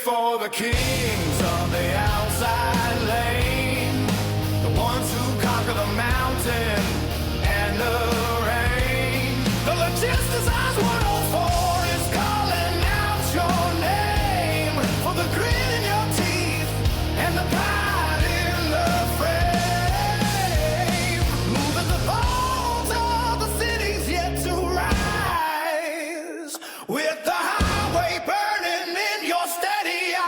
for the kings of the outside lane, the ones who conquer the mountain and the rain. The Logisticize 104 is calling out your name for the grit in your teeth and the pride in the frame. Moving the bones of the cities yet to rise with the highway burning in your steady eye.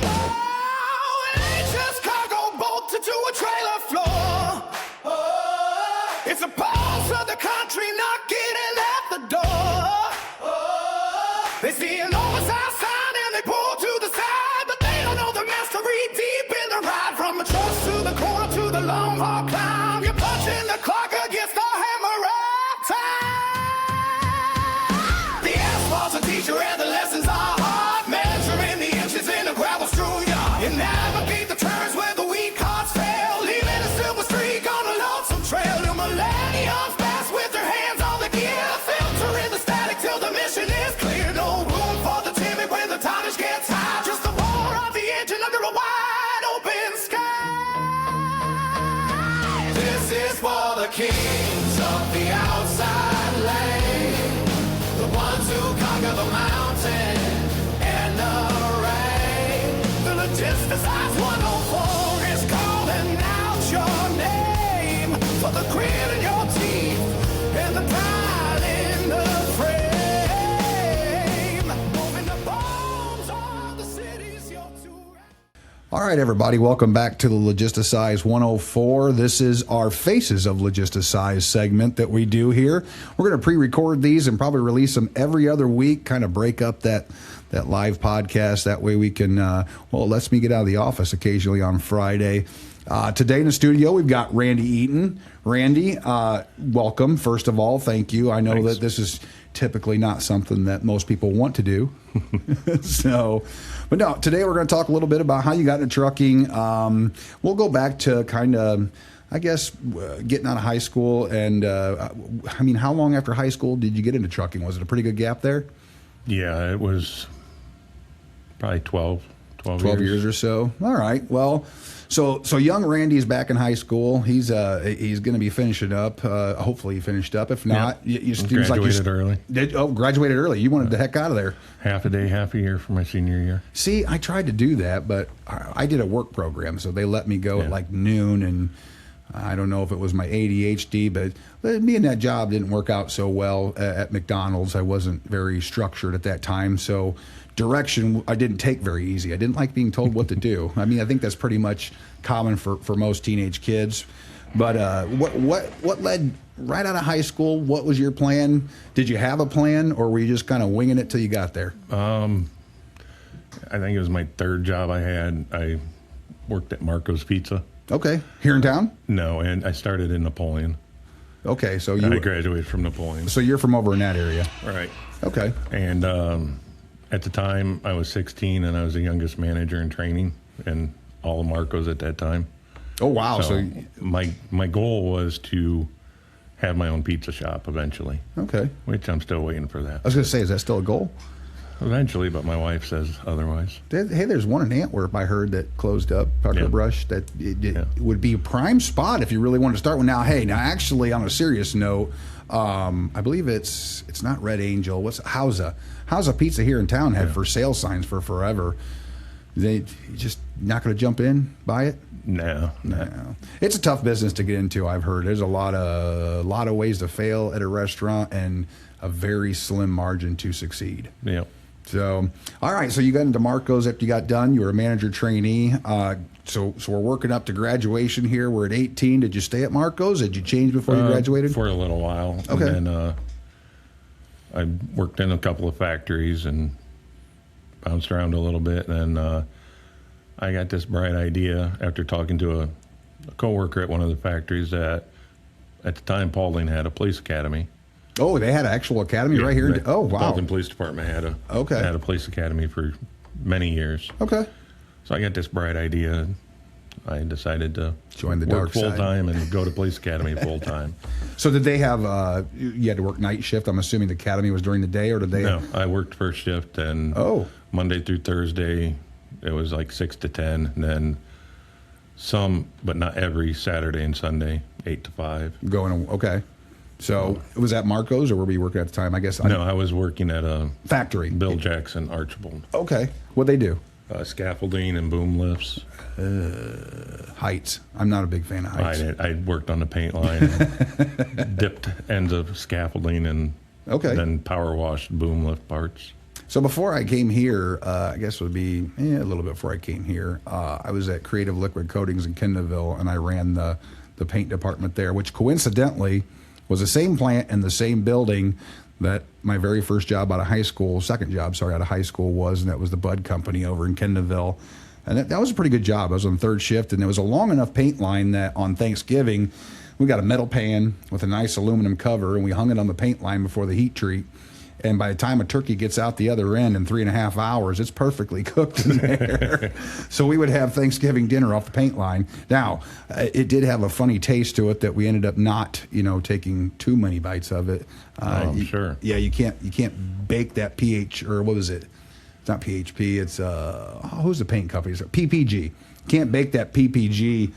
Oh, it ain't just cargo bolted to a trailer floor. Oh, it's a pulse of the country knocking in at the door. Oh, they see an oversized sign and they pull to the side, but they don't know the mastery deep in the ride. From the trust to the corner to the long haul climb, you're punching the clock against the hammer of time. The asphalt's a teacher and the lessons are hard, measuring the inches in a gravel strewn yard. You navigate the turns where the weak carts fail, leaving a silver streak on a lonesome trail. New millenniums pass with their hands on the gear, filtering the static till the mission is clear. No room for the timid when the tonnage gets high, just the roar of the engine under a wide open sky. This is for the kings of the outside lane, the ones who conquer the mountain and the rain. The Logisticize 104 is calling out your name for the grit in your teeth and the pride in the frame. Moving the bones of the cities you're too. All right, everybody, welcome back to the Logisticize 104. This is our Faces of Logisticize segment that we do here. We're going to pre-record these and probably release them every other week, kind of break up that live podcast. That way we can, well, it lets me get out of the office occasionally on Friday. Today in the studio, we've got Randy Eaton. Randy, welcome, first of all. Thank you. I know Thanks. that this is typically not something that most people want to do. But no, today we're going to talk a little bit about how you got into trucking. We'll go back to kind of, I guess, getting out of high school. And, I mean, how long after high school did you get into trucking? Was it a pretty good gap there? Yeah, it was probably 12 years or so. All right. Well, so young Randy's back in high school. He's going to be finishing up. Hopefully he finished up. If not, you seems like graduated early. Graduated early. You wanted the heck out of there. Half a day, half a year for my senior year. See, I tried to do that, but I did a work program, so they let me go at like noon, and I don't know if it was my ADHD, but me and that job didn't work out so well at McDonald's. I wasn't very structured at that time, so direction I didn't take very easy. I didn't like being told what to do. I mean, I think that's pretty much common for most teenage kids. But what led right out of high school? What was your plan? Did you have a plan, or were you just kind of winging it till you got there? I think it was my third job I had. I worked at Marco's Pizza. Okay. Here in town? No, and I started in Napoleon. Okay, so I graduated from Napoleon. So you're from over in that area. Right. Okay. And at the time, I was 16, and I was the youngest manager in training in all of Marco's at that time. Oh, wow. So my goal was to have my own pizza shop eventually. Okay. Which I'm still waiting for that. I was going to say, is that still a goal? Eventually, but my wife says otherwise. Hey, there's one in Antwerp I heard that closed up, Pucker Brush, that it would be a prime spot if you really wanted to start one. Now, actually, on a serious note, I believe it's not Red Angel. What's Hausa Pizza here in town had for sale signs for forever. You just not going to jump in, buy it? No. It's a tough business to get into. I've heard there's a lot of ways to fail at a restaurant and a very slim margin to succeed. Yeah. So, all right. So you got into Marco's after you got done. You were a manager trainee. So we're working up to graduation here. We're at 18. Did you stay at Marco's? Did you change before you graduated? For a little while. Okay. And then I worked in a couple of factories and bounced around a little bit. And I got this bright idea after talking to a coworker at one of the factories that at the time Paulding had a police academy. Oh, they had an actual academy right here. Oh, wow. Paulding Police Department had a police academy for many years. Okay. So I got this bright idea. I decided to join the work dark side full time and go to police academy full time. So did they have, you had to work night shift? I'm assuming the academy was during the day, or did they? No, I worked first shift, and Monday through Thursday, it was like 6 to 10, and then some, but not every Saturday and Sunday, 8 to 5. Okay. So was that Marco's, or were we working at the time? I guess. No, I was working at a factory. Bill Jackson Archibald. Okay. What'd they do? Scaffolding and boom lifts. Heights. I'm not a big fan of heights. I worked on the paint line, and dipped ends of scaffolding, and then power washed boom lift parts. So before I came here, I guess it would be a little bit before I came here, I was at Creative Liquid Coatings in Kendallville, and I ran the paint department there, which coincidentally was the same plant in the same building that my very first job out of high school, second job, sorry, out of high school was, and that was the Bud Company over in Kendallville. And that was a pretty good job. I was on third shift, and there was a long enough paint line that on Thanksgiving, we got a metal pan with a nice aluminum cover, and we hung it on the paint line before the heat treat. And by the time a turkey gets out the other end in 3.5 hours, it's perfectly cooked in there. So we would have Thanksgiving dinner off the paint line. Now, it did have a funny taste to it that we ended up not, taking too many bites of it. I'm sure. Yeah, you can't bake that or what was it? It's not PHP. It's who's the paint company? It's PPG. Can't bake that PPG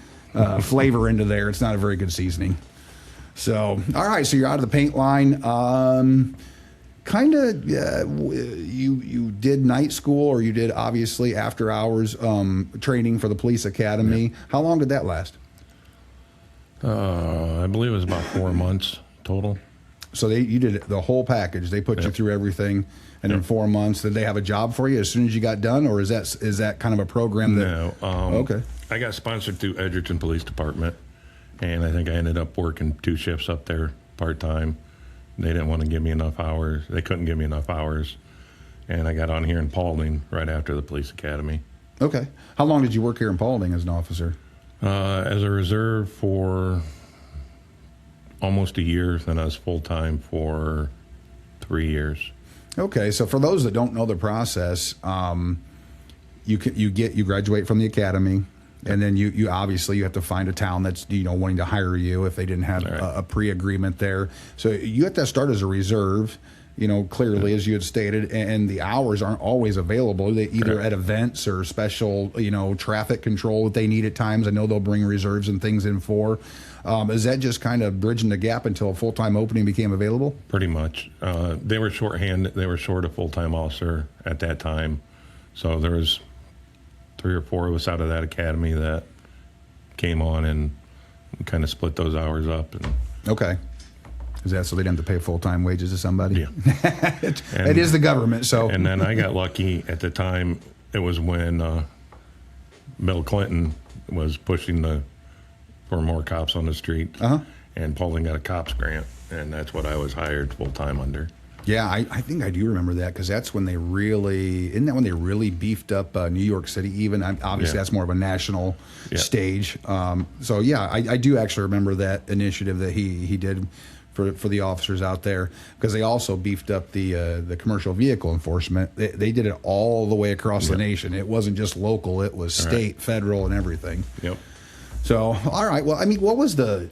flavor into there. It's not a very good seasoning. So, all right. So you're out of the paint line. Kind of, you did night school, or you did obviously after hours training for the police academy. Yeah. How long did that last? I believe it was about 4 months total. So you did the whole package. They put you through everything, and in 4 months, did they have a job for you as soon as you got done, or is that kind of a program that? No. Okay. I got sponsored through Edgerton Police Department, and I think I ended up working 2 shifts up there part time. They didn't want to give me enough hours. They couldn't give me enough hours. And I got on here in Paulding right after the police academy. Okay. How long did you work here in Paulding as an officer? As a reserve for almost a year. Then I was full-time for 3 years. Okay. So for those that don't know the process, you graduate from the academy. And then you obviously you have to find a town that's wanting to hire you if they didn't have a pre-agreement there. So you have to start as a reserve, clearly as you had stated, and the hours aren't always available. They either at events or special traffic control that they need at times. I know they'll bring reserves and things in for. Is that just kind of bridging the gap until a full-time opening became available? Pretty much. They were shorthanded. They were short a full-time officer at that time, so there was 3 or 4 of us out of that academy that came on and kind of split those hours up. Okay. Is that so they didn't have to pay full-time wages to somebody? Yeah. It is the government, so. And then I got lucky at the time. It was when Bill Clinton was pushing for more cops on the street. And Paulding got a cops grant, and that's what I was hired full-time under. Yeah, I think I do remember that, because that's when isn't that when they really beefed up New York City even? Obviously, that's more of a national stage. So, yeah, I do actually remember that initiative that he did for the officers out there, because they also beefed up the commercial vehicle enforcement. They did it all the way across the nation. It wasn't just local. It was state, federal, and everything. Yep. So, all right. Well, I mean, what was the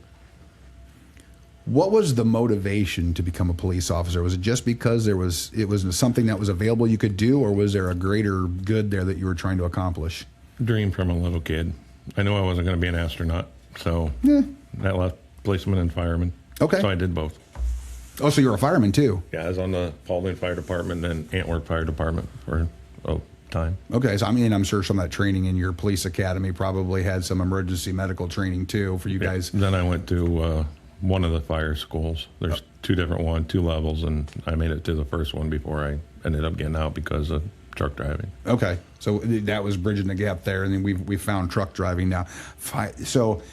motivation to become a police officer? Was it just because it was something that was available you could do, or was there a greater good there that you were trying to accomplish? Dream from a little kid. I knew I wasn't going to be an astronaut, so that left policeman and fireman. Okay. So I did both. Oh, so you're a fireman too? Yeah, I was on the Paulding Fire Department and Antwerp Fire Department for time. Okay, so I'm sure some of that training in your police academy probably had some emergency medical training too for you guys. Then I went to one of the fire schools. There's 2 different 2 levels, and I made it to the first one before I ended up getting out because of truck driving. Okay, so that was bridging the gap there, and then we found truck driving now. So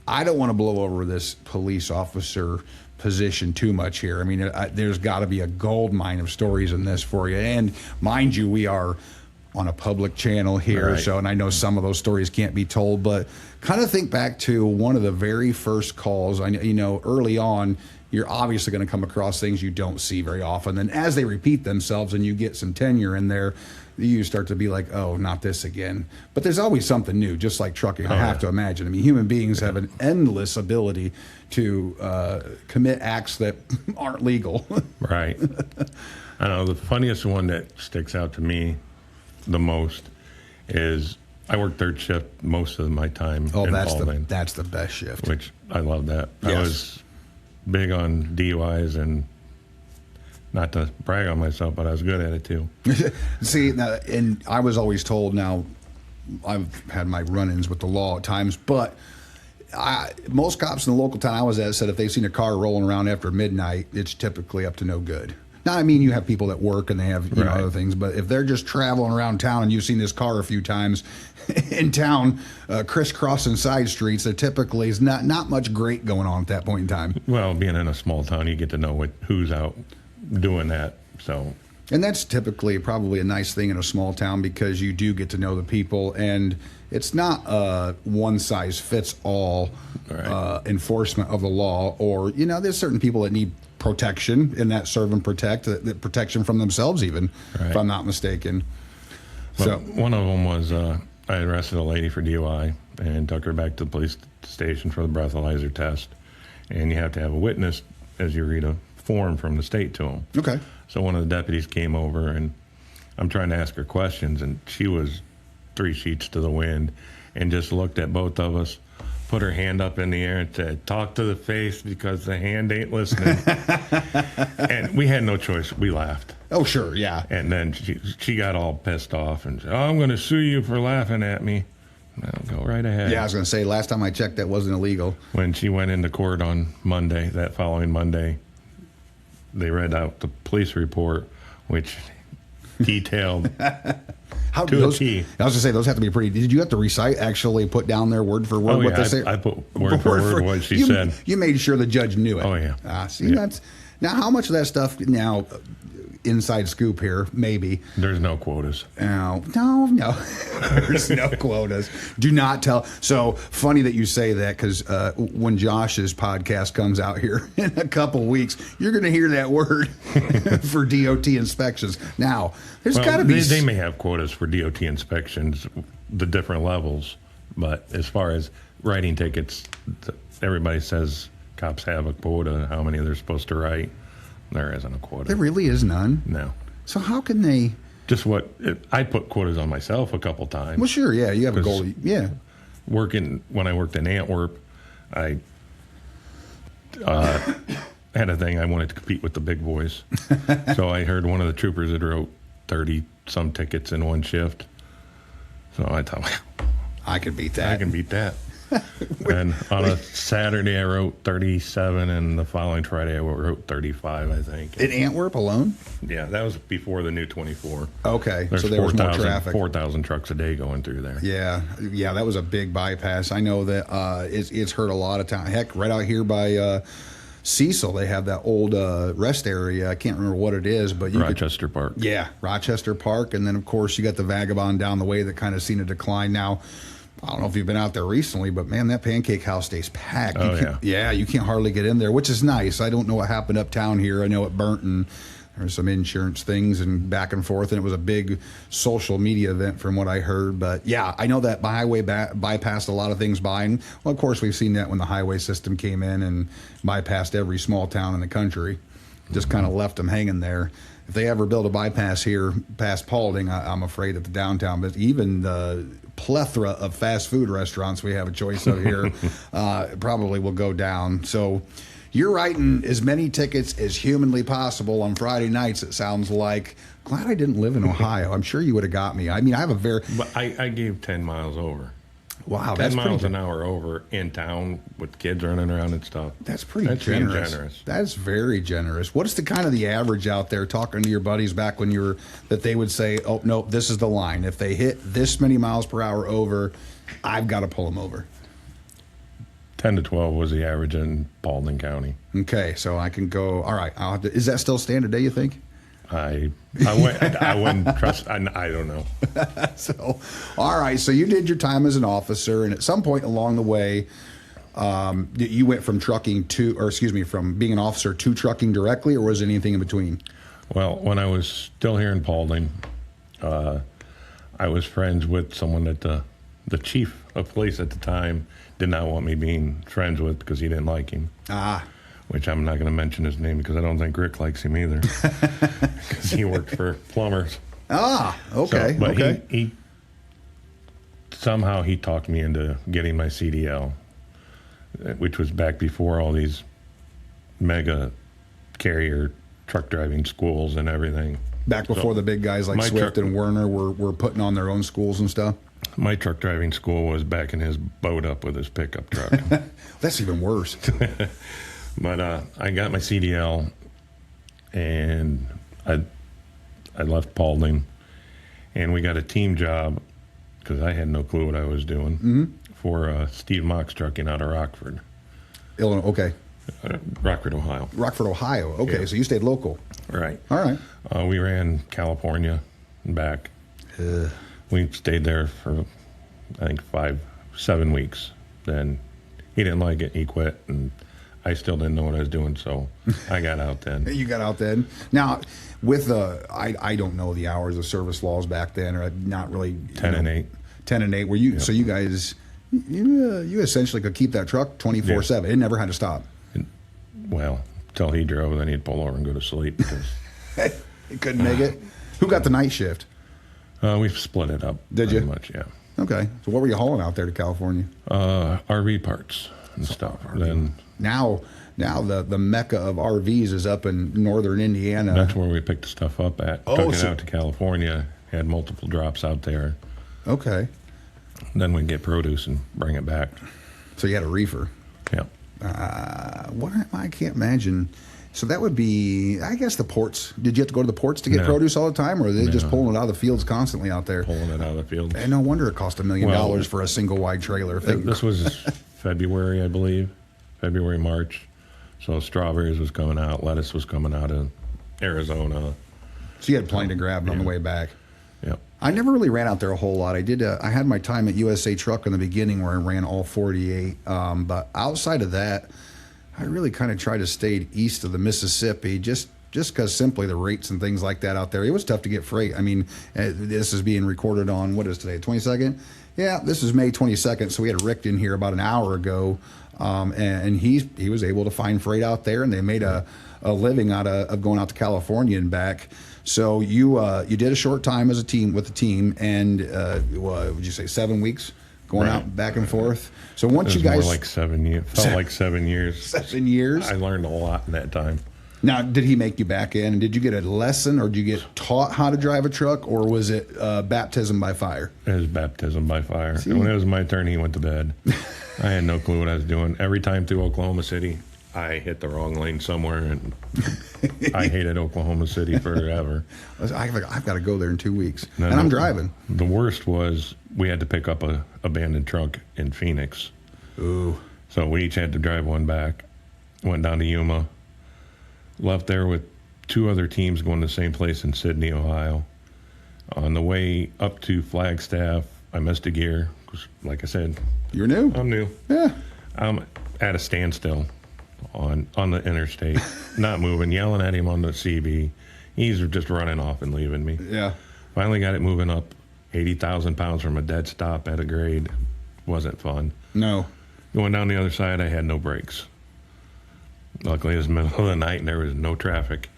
I don't want to blow over this police officer position too much here. I mean, there's got to be a gold mine of stories in this for you. And mind you, we are on a public channel here. Right. So, and I know some of those stories can't be told, but kind of think back to one of the very first calls. Early on, you're obviously going to come across things you don't see very often. And as they repeat themselves and you get some tenure in there, you start to be like, oh, not this again. But there's always something new, just like trucking. I have to imagine. I mean, human beings have an endless ability to commit acts that aren't legal. Right. I know the funniest one that sticks out to me the most is I work third shift most of my time in Paulding, that's the best shift. which I love that. Yes. I was big on DUIs, and not to brag on myself, but I was good at it too. See, now, and I was always told, now I've had my run-ins with the law at times, but most cops in the local town I was at said if they've seen a car rolling around after midnight, it's typically up to no good. Now, I mean, you have people that work and they have Right. other things, but if they're just traveling around town and you've seen this car a few times in town, crisscrossing side streets, there typically is not much great going on at that point in time. Well, being in a small town, you get to know who's out doing that. So, And that's typically probably a nice thing in a small town because you do get to know the people, and it's not a one-size-fits-all Right. enforcement of the law. Or, there's certain people that need protection, and that serve and protect, that protection from themselves even, if Right. I'm not mistaken. but So, one of them was I arrested a lady for DUI and took her back to the police station for the breathalyzer test. And you have to have a witness as you read a form from the state to them. okay. So one of the deputies came over, and I'm trying to ask her questions, and she was 3 sheets to the wind and just looked at both of us, put her hand up in the air and said, "Talk to the face because the hand ain't listening." And we had no choice. We laughed. Oh, sure, yeah. And then she got all pissed off and said, "Oh, I'm going to sue you for laughing at me." I'll go right ahead. Yeah, I was going to say, last time I checked, that wasn't illegal. When she went into court on Monday, that following Monday, they read out the police report, which detailed How to those, a T. I was going to say, those have to be pretty. Did you have to recite, actually put down there word for word Oh, what yeah, they say? I put word for word what she said. You made sure the judge knew it. Oh, yeah. See, Yeah. that's now how much of that stuff now. Inside scoop here, maybe. There's no quotas. No. There's no quotas. Do not tell. So funny that you say that, because when Josh's podcast comes out here in a couple weeks, you're going to hear that word for DOT inspections. Now, there's got to be. They may have quotas for DOT inspections, the different levels, but as far as writing tickets, everybody says cops have a quota, how many they're supposed to write. There isn't a quota. There really is none. No. So how can they? Just I put quotas on myself a couple times. Well, sure, yeah, you have a 'Cause goal. Yeah. When I worked in Antwerp, I had a thing I wanted to compete with the big boys. So I heard one of the troopers had wrote 30 some tickets in one shift. So I thought, I could beat that. I can beat that. And on a Saturday I wrote 37, and the following Friday I wrote 35, I think. In Antwerp alone? Yeah, that was before the new 24. Okay, There's so there was more traffic. 4,000 trucks a day going through there. Yeah, that was a big bypass. I know that it's hurt a lot of time. Heck, right out here by Cecil, they have that old rest area. I can't remember what it is, but Rochester Park. Yeah, Rochester Park, and then of course you got the Vagabond down the way that kind of seen a decline now. I don't know if you've been out there recently, but man, that Pancake House stays packed. You can't hardly get in there, which is nice. I don't know what happened uptown here. I know it burnt, and there's some insurance things and back and forth, and it was a big social media event from what I heard. But yeah, I know that highway bypassed a lot of things by, and well, of course we've seen that when the highway system came in and bypassed every small town in the country, just kind of left them hanging there. If they ever build a bypass here past Paulding, I'm afraid that the downtown, but even the plethora of fast food restaurants we have a choice of here probably will go down. So you're writing as many tickets as humanly possible on Friday nights, it sounds like. Glad I didn't live in Ohio. I'm sure you would have got me. I mean, I have a very... But I gave 10 miles over. Wow, 10 that's miles pretty an hour over in town with kids running around and stuff. That's pretty being generous. That's very generous. What is the kind of the average out there, talking to your buddies back when you were, that they would say, oh, no, this is the line. If they hit this many miles per hour over, I've got to pull them over. 10 to 12 was the average in Paulding County. Okay, so I can go, all right, is that still stand today, you think? I wouldn't trust. I don't know. So, all right. So you did your time as an officer, and at some point along the way, you went from trucking to, or excuse me, from being an officer to trucking directly, or was there anything in between? Well, when I was still here in Paulding, I was friends with someone that the chief of police at the time did not want me being friends with because he didn't like him. Ah. Which I'm not going to mention his name because I don't think Rick likes him either. Because he worked for plumbers. Ah, okay. So, but okay. he somehow he talked me into getting my CDL, which was back before all these mega carrier truck driving schools and everything. Back before the big guys like Swift and Werner were putting on their own schools and stuff? My truck driving school was backing his boat up with his pickup truck. That's even worse. But I got my CDL, and I left Paulding, and we got a team job because I had no clue what I was doing for Steve Mock's Trucking out of Rockford. Illinois, okay. Rockford, Ohio. Rockford, Ohio. Okay, Yeah. So you stayed local. Right. All right. We ran California and back. We stayed there for, I think, 7 weeks. Then he didn't like it. He quit, and I still didn't know what I was doing, so I got out then. You got out then. Now, with I don't know the hours of service laws back then, or not really. 10 and 8. 10 and 8. Were you? Yep. So you guys, you essentially could keep that truck 24/7. It never had to stop. Well, till he drove, then he'd pull over and go to sleep. Because, You couldn't make it. Who got the night shift? we split it up. Did you? Much, yeah. Okay. So what were you hauling out there to California? RV parts and stuff. Then Now the mecca of RVs is up in northern Indiana. that's where we picked the stuff up at. Oh, Took it so- out to California. Had multiple drops out there. Okay. Then we'd get produce and bring it back. So you had a reefer. Yeah. I can't imagine. So that would be, I guess, the ports. Did you have to go to the ports to get No. produce all the time, or are they just No. pulling it out of the fields constantly out there? Pulling it out of the field. And no wonder it cost $1 million Well, for a single wide trailer. If they- This was February, I believe. February, March. So strawberries was coming out. Lettuce was coming out of Arizona. So you had plenty to grab on the way back. Yep. I never really ran out there a whole lot. I did. I had my time at USA Truck in the beginning where I ran all 48. But outside of that, I really kind of tried to stay east of the Mississippi, just because simply the rates and things like that out there. It was tough to get freight. I mean, this is being recorded on, what is today, 22nd? Yeah, this is May 22nd. So we had Rick in here about an hour ago, and he was able to find freight out there, and they made a living out of going out to California and back. So you did a short time as a team with the team, and would you say 7 weeks going Right. out back and forth? So once It you was guys more like 7 years. Felt like 7 years. 7 years. I learned a lot in that time. Now, did he make you back in? And did you get a lesson, or did you get taught how to drive a truck, or was it baptism by fire? It was baptism by fire. And when it was my turn, he went to bed. I had no clue what I was doing. Every time through Oklahoma City, I hit the wrong lane somewhere, and I hated Oklahoma City forever. I've got to go there in 2 weeks, No, and I'm no. driving. The worst was we had to pick up a abandoned truck in Phoenix. Ooh, So we each had to drive one back. Went down to Yuma. Left there with 2 other teams going to the same place in Sydney, Ohio. On the way up to Flagstaff, I missed a gear. 'Cause like I said, you're new. I'm new. Yeah. I'm at a standstill on the interstate, not moving, yelling at him on the CB. He's just running off and leaving me. Yeah. Finally got it moving up 80,000 pounds from a dead stop at a grade. Wasn't fun. No. Going down the other side, I had no brakes. Luckily, it was the middle of the night and there was no traffic.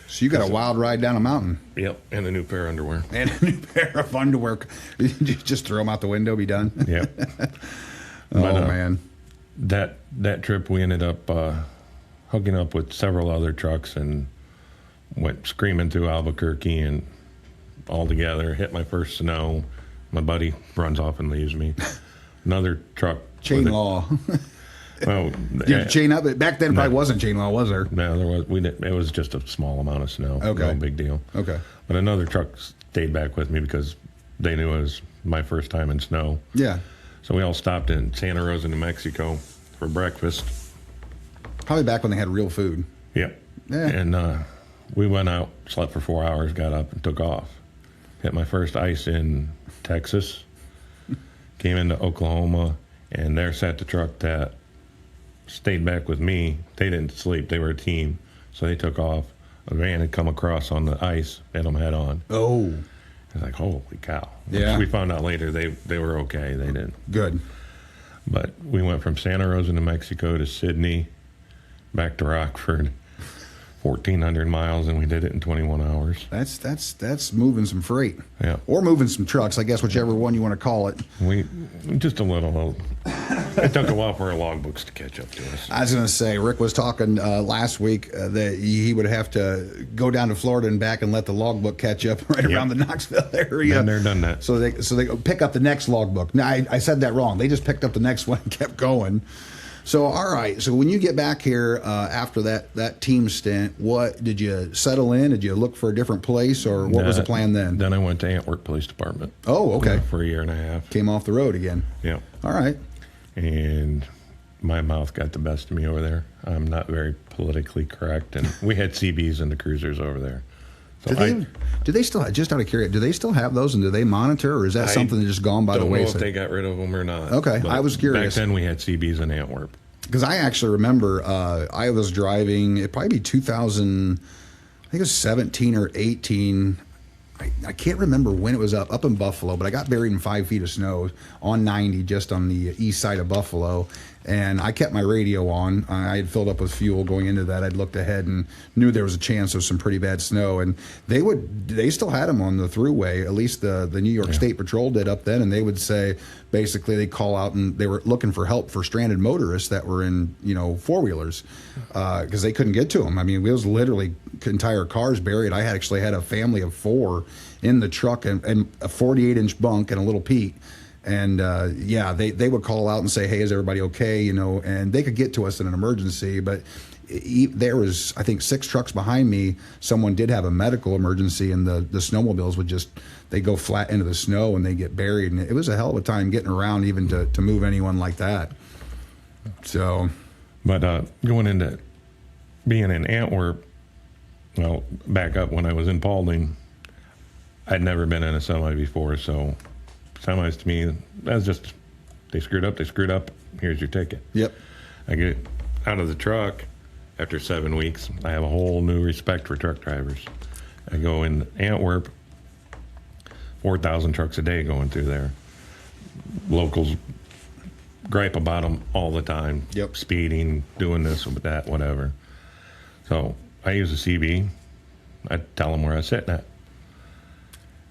So you got a wild ride down a mountain Yep, and a new pair of underwear. and a new pair of underwear. You just throw them out the window, be done. Yep. Oh But, man. That trip, we ended up hooking up with several other trucks and went screaming through Albuquerque and all together. Hit my first snow. My buddy runs off and leaves me. Another truck. Chain with law. Well, Did you chain up? Back then, probably wasn't chain law, was there? no, there was. We didn't. It was just a small amount of snow. Okay. No big deal. Okay. But another truck stayed back with me because they knew it was my first time in snow. Yeah. So we all stopped in Santa Rosa, New Mexico for breakfast. Probably back when they had real food. Yep. Yeah. And we went out, slept for 4 hours, got up and took off. Hit my first ice in Texas, came into Oklahoma, and there sat the truck that stayed back with me. They didn't sleep. They were a team. So they took off. A van had come across on the ice, hit them head on. Oh. I was like, holy cow. Yeah. We found out later they were okay. They didn't. Good. But we went from Santa Rosa, New Mexico to Sydney, back to Rockford, 1,400 miles, and we did it in 21 hours. That's moving some freight. Yeah. Or moving some trucks, I guess, whichever one you want to call it. We just a little. It took a while for our logbooks to catch up to us. I was going to say, Rick was talking last week that he would have to go down to Florida and back and let the logbook catch up right around the Knoxville area. Been there, done that. So they pick up the next logbook. Now, I said that wrong. They just picked up the next one and kept going. So, all right. So when you get back here after that team stint, what did you settle in? Did you look for a different place, or what was the plan then? Then I went to Antwerp Police Department. Oh, okay. For a year and a half. Came off the road again. Yeah. All right. And my mouth got the best of me over there. I'm not very politically correct, and we had CBs in the cruisers over there. So do they still, just out of curiosity, do they still have those, and do they monitor, or is that something that's just gone by the wayside? I don't know wayside? if they got rid of them or not. Okay, I was curious. Back then we had CBs in Antwerp. Because I actually remember I was driving, it'd probably be 2000, I think it was 17 or 18. I can't remember when it was up in Buffalo, but I got buried in 5 feet of snow on 90, just on the east side of Buffalo. And I kept my radio on. I had filled up with fuel going into that. I'd looked ahead and knew there was a chance of some pretty bad snow. And they still had them on the throughway. At least the New York State Patrol did up then. And they would say, basically, they call out and they were looking for help for stranded motorists that were in, four-wheelers because they couldn't get to them. I mean, it was literally entire cars buried. I actually had a family of 4 in the truck and a 48-inch bunk and a little Pete. And they would call out and say, "Hey, is everybody okay?" And they could get to us in an emergency. But there was, I think, 6 trucks behind me. Someone did have a medical emergency, and the snowmobiles would they go flat into the snow and they get buried. And it was a hell of a time getting around, even to move anyone like that. So, but going into being in Antwerp, well, back up when I was in Paulding, I'd never been in a semi before, so. Semis to me, that's just, they screwed up, here's your ticket. Yep. I get out of the truck after 7 weeks. I have a whole new respect for truck drivers. I go in Antwerp, 4,000 trucks a day going through there. Locals gripe about them all the time. Yep. Speeding, doing this, with that, whatever. So I use a CB. I tell them where I sit at.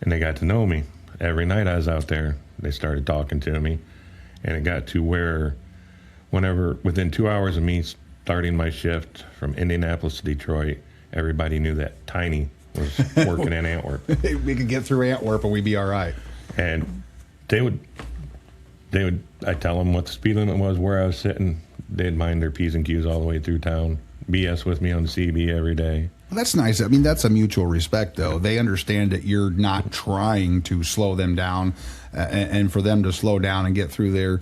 And they got to know me. Every night I was out there, they started talking to me, and it got to where within 2 hours of me starting my shift from Indianapolis to Detroit, everybody knew that Tiny was working in Antwerp. We could get through Antwerp and we'd be all right. And I tell them what the speed limit was, where I was sitting. They'd mind their P's and Q's all the way through town. BS with me on the CB every day. Well, that's nice. I mean, that's a mutual respect, though. They understand that you're not trying to slow them down, and for them to slow down and get through there,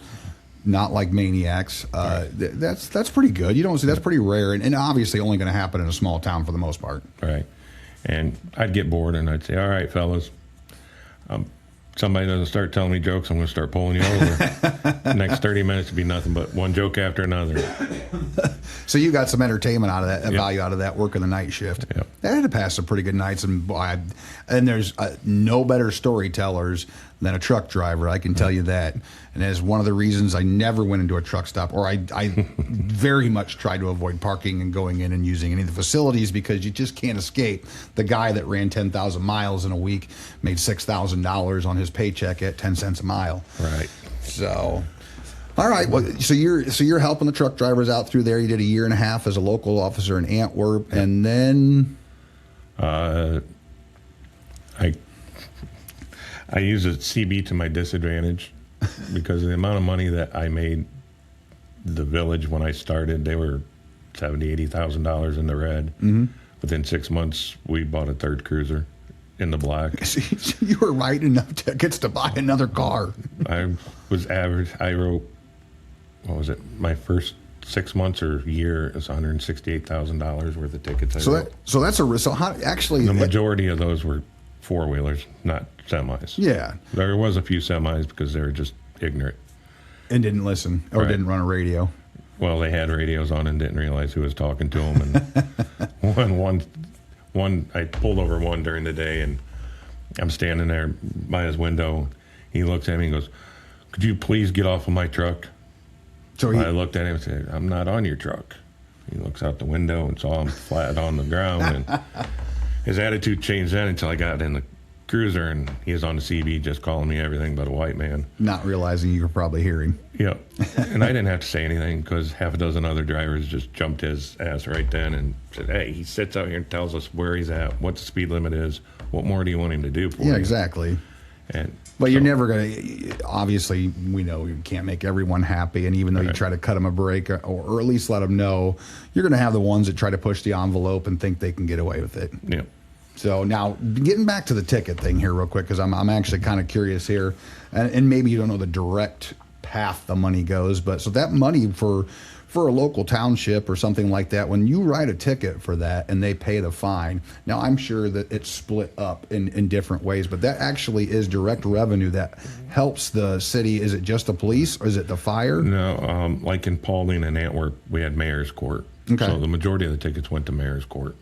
not like maniacs. That's pretty good. You don't see that's pretty rare, and obviously only going to happen in a small town for the most part. Right. And I'd get bored, and I'd say, "All right, fellas, somebody doesn't start telling me jokes, I'm going to start pulling you over." Next 30 minutes would be nothing but one joke after another. So you got some entertainment out of that, value out of that, working the night shift. Yep. I had to pass some pretty good nights, and there's no better storytellers than a truck driver. I can tell you that. And that's one of the reasons I never went into a truck stop, or I very much tried to avoid parking and going in and using any of the facilities, because you just can't escape the guy that ran 10,000 miles in a week, made $6,000 on his paycheck at 10 cents a mile. Right. So. All right. Well, so you're helping the truck drivers out through there. You did a year and a half as a local officer in Antwerp, and then I use a CB to my disadvantage because of the amount of money that I made. The village when I started, they were $70,000-$80,000 in the red. Mm-hmm. Within 6 months, we bought a third cruiser in the black. So you were writing enough tickets to buy another car. I was average. I wrote. What was it? My first 6 months or a year, it's $168,000 worth of tickets. So that's how actually the majority of those were 4-wheelers, not semis. Yeah. There was a few semis because they were just ignorant. And didn't listen or didn't run a radio. Well, they had radios on and didn't realize who was talking to them. And one, I pulled over one during the day, and I'm standing there by his window. He looks at me and goes, "Could you please get off of my truck?" So I looked at him and said, "I'm not on your truck." He looks out the window and saw him flat on the ground, and his attitude changed then until I got in the cruiser, and he was on the CB just calling me everything but a white man. Not realizing you could probably hear him. Yeah. And I didn't have to say anything because half a dozen other drivers just jumped his ass right then and said, "Hey, he sits out here and tells us where he's at, what the speed limit is. What more do you want him to do for you?" Yeah, exactly. But you're never going to, obviously, we know you can't make everyone happy. And even though you try to cut them a break or at least let them know, you're going to have the ones that try to push the envelope and think they can get away with it. Yeah. So now, getting back to the ticket thing here real quick, because I'm actually kind of curious here, and maybe you don't know the direct path the money goes, but so that money for a local township or something like that, when you write a ticket for that and they pay the fine, now I'm sure that it's split up in different ways, but that actually is direct revenue that helps the city. Is it just the police or is it the fire? No, like in Paulding and Antwerp, we had mayor's court. Okay. So the majority of the tickets went to mayor's court.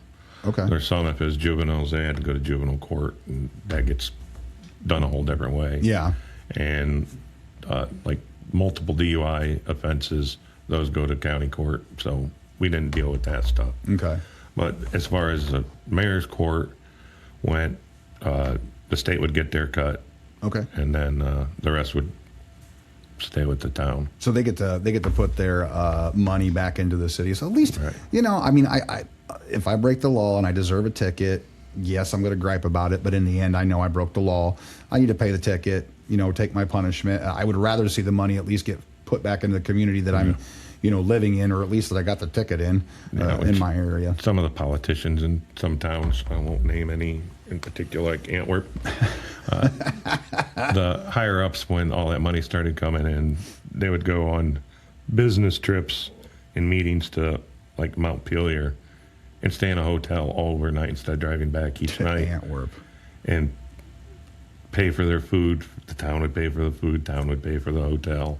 Okay. There's some, if it's juveniles, they had to go to juvenile court, and that gets done a whole different way. Yeah. And like multiple DUI offenses, those go to county court. So we didn't deal with that stuff. Okay. But as far as the mayor's court went, the state would get their cut. Okay. And then the rest would stay with the town. So they get to put their money back into the city. So at least, you know, I mean, I if I break the law and I deserve a ticket, yes, I'm going to gripe about it. But in the end, I know I broke the law. I need to pay the ticket, you know, take my punishment. I would rather see the money at least get put back into the community that I'm, you know, living in, or at least that I got the ticket in my area. Some of the politicians in some towns, I won't name any in particular, like Antwerp, the higher ups, when all that money started coming in, they would go on business trips and meetings to like Montpelier and stay in a hotel all overnight instead of driving back each night. Antwerp. And pay for their food. The town would pay for the food, town would pay for the hotel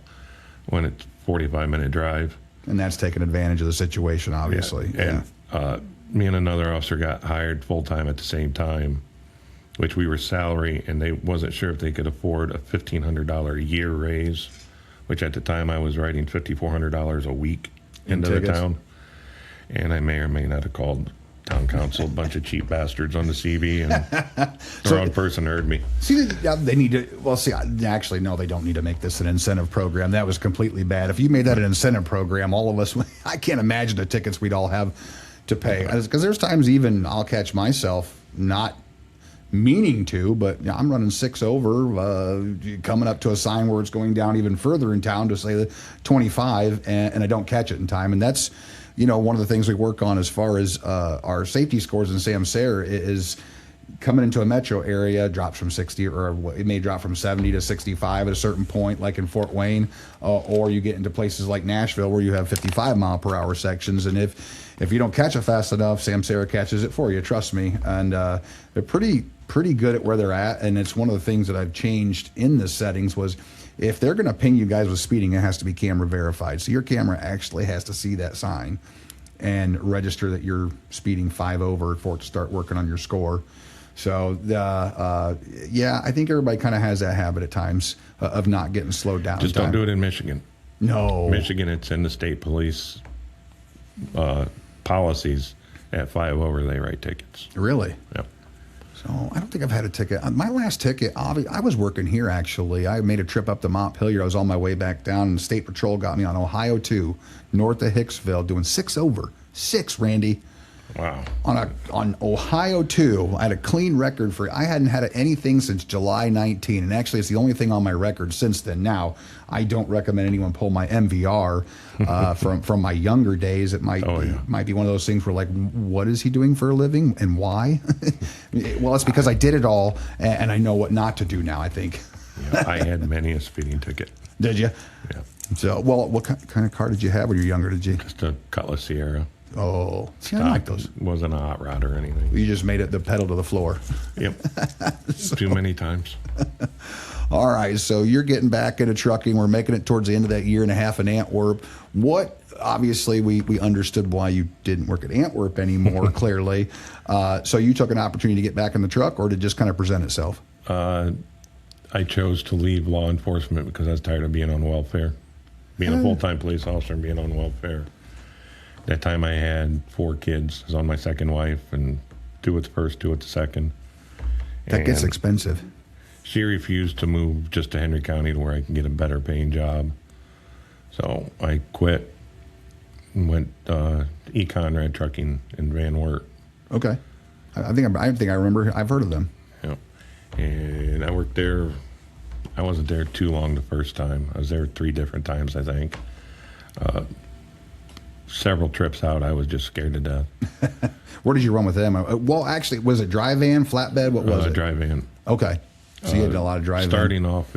when it's 45-minute drive. And that's taking advantage of the situation, obviously. Yeah. And me and another officer got hired full-time at the same time, which we were salary, and they wasn't sure if they could afford a $1,500 a year raise, which at the time I was writing $5,400 a week into the town. And I may or may not have called town council a bunch of cheap bastards on the CB, and the wrong person heard me. See, they need to, well, see, actually, no, they don't need to make this an incentive program. That was completely bad. If you made that an incentive program, all of us, I can't imagine the tickets we'd all have to pay. Because there's times even I'll catch myself not meaning to, but I'm running 6 over, coming up to a sign where it's going down even further in town to say 25, and I don't catch it in time. And that's, you know, one of the things we work on as far as our safety scores in Sam Sayre is coming into a metro area drops from 60, or it may drop from 70 to 65 at a certain point, like in Fort Wayne, or you get into places like Nashville where you have 55-mile-per-hour sections. And if you don't catch it fast enough, Sam Sayre catches it for you, trust me. And they're pretty good at where they're at. And it's one of the things that I've changed in the settings was, if they're going to ping you guys with speeding, it has to be camera verified. So your camera actually has to see that sign and register that you're speeding 5 over for it to start working on your score. So, yeah, I think everybody kind of has that habit at times of not getting slowed down. Just don't do it in Michigan. No. Michigan, it's in the state police policies. At 5 over, they write tickets. Really? Yep. So I don't think I've had a ticket. My last ticket, I was working here, actually. I made a trip up to Montpelier. I was on my way back down, and State Patrol got me on Ohio 2, north of Hicksville, doing 6 over. 6, Randy. Wow. On Ohio 2, I had a clean record for, I hadn't had anything since July 19, and actually it's the only thing on my record since then. Now, I don't recommend anyone pull my MVR from my younger days. It might be one of those things where, like, what is he doing for a living and why? Well, it's because I did it all, and I know what not to do now, I think. Yeah, I had many a speeding ticket. Did you? Yeah. So, well, what kind of car did you have when you were younger? Did you? Just a Cutlass Sierra. Oh, see, I like those. Wasn't a hot rod or anything. You just made it the pedal to the floor. Yep. Too many times. All right, so you're getting back into trucking. We're making it towards the end of that year and a half in Antwerp. Obviously, we understood why you didn't work at Antwerp anymore, clearly. So you took an opportunity to get back in the truck, or did it just kind of present itself? I chose to leave law enforcement because I was tired of being on welfare, being a full-time police officer and being on welfare. That time I had 4 kids. I was on my second wife, and 2 with the first, 2 with the second. That gets expensive. She refused to move just to Henry County to where I can get a better paying job. So I quit and went E-Conrad Trucking in Van Wert. Okay. I think I remember. I've heard of them. Yeah. And I worked there. I wasn't there too long the first time. I was there 3 different times, I think. Several trips out, I was just scared to death. Where did you run with them? Well, actually, was it dry van, flatbed? What was it? Dry van. Okay. So you had a lot of dry van. Starting off,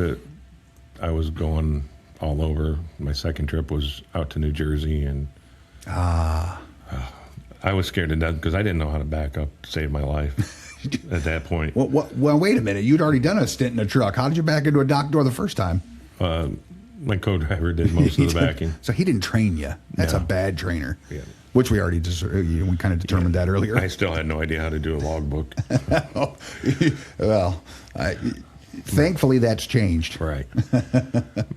I was going all over. My second trip was out to New Jersey, and I was scared to death because I didn't know how to back up to save my life at that point. Well, wait a minute. You'd already done a stint in a truck. How did you back into a dock door the first time? My co-driver did most of the backing. So he didn't train you. That's a bad trainer. Yeah. Which we already we kind of determined that earlier. I still had no idea how to do a logbook. Well, thankfully that's changed. Right.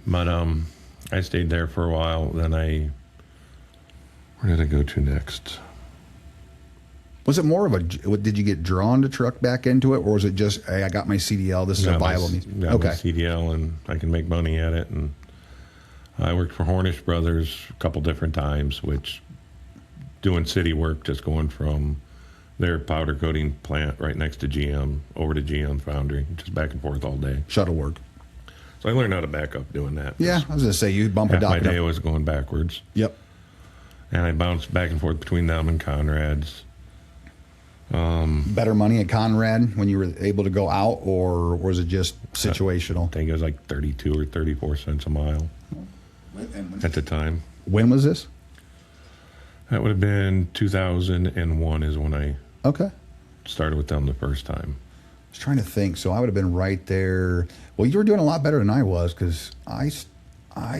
But I stayed there for a while. Then where did I go to next? Was it more of did you get drawn to truck back into it, or was it just, hey, I got my CDL, this is a viable need? Got my CDL, and I can make money at it. And I worked for Hornish Brothers a couple different times, which doing city work, just going from their powder coating plant right next to GM over to GM foundry, just back and forth all day. Shuttle work. So I learned how to back up doing that. Yeah, I was going to say, you bump a half dock. My day was going backwards. Yep. And I bounced back and forth between them and Conrad's. Better money at Conrad when you were able to go out, or was it just situational? I think it was like 32 or 34 cents a mile at the time. When was this? That would have been 2001 is when I started with them the first time. I was trying to think. So I would have been right there. Well, you were doing a lot better than I was, because I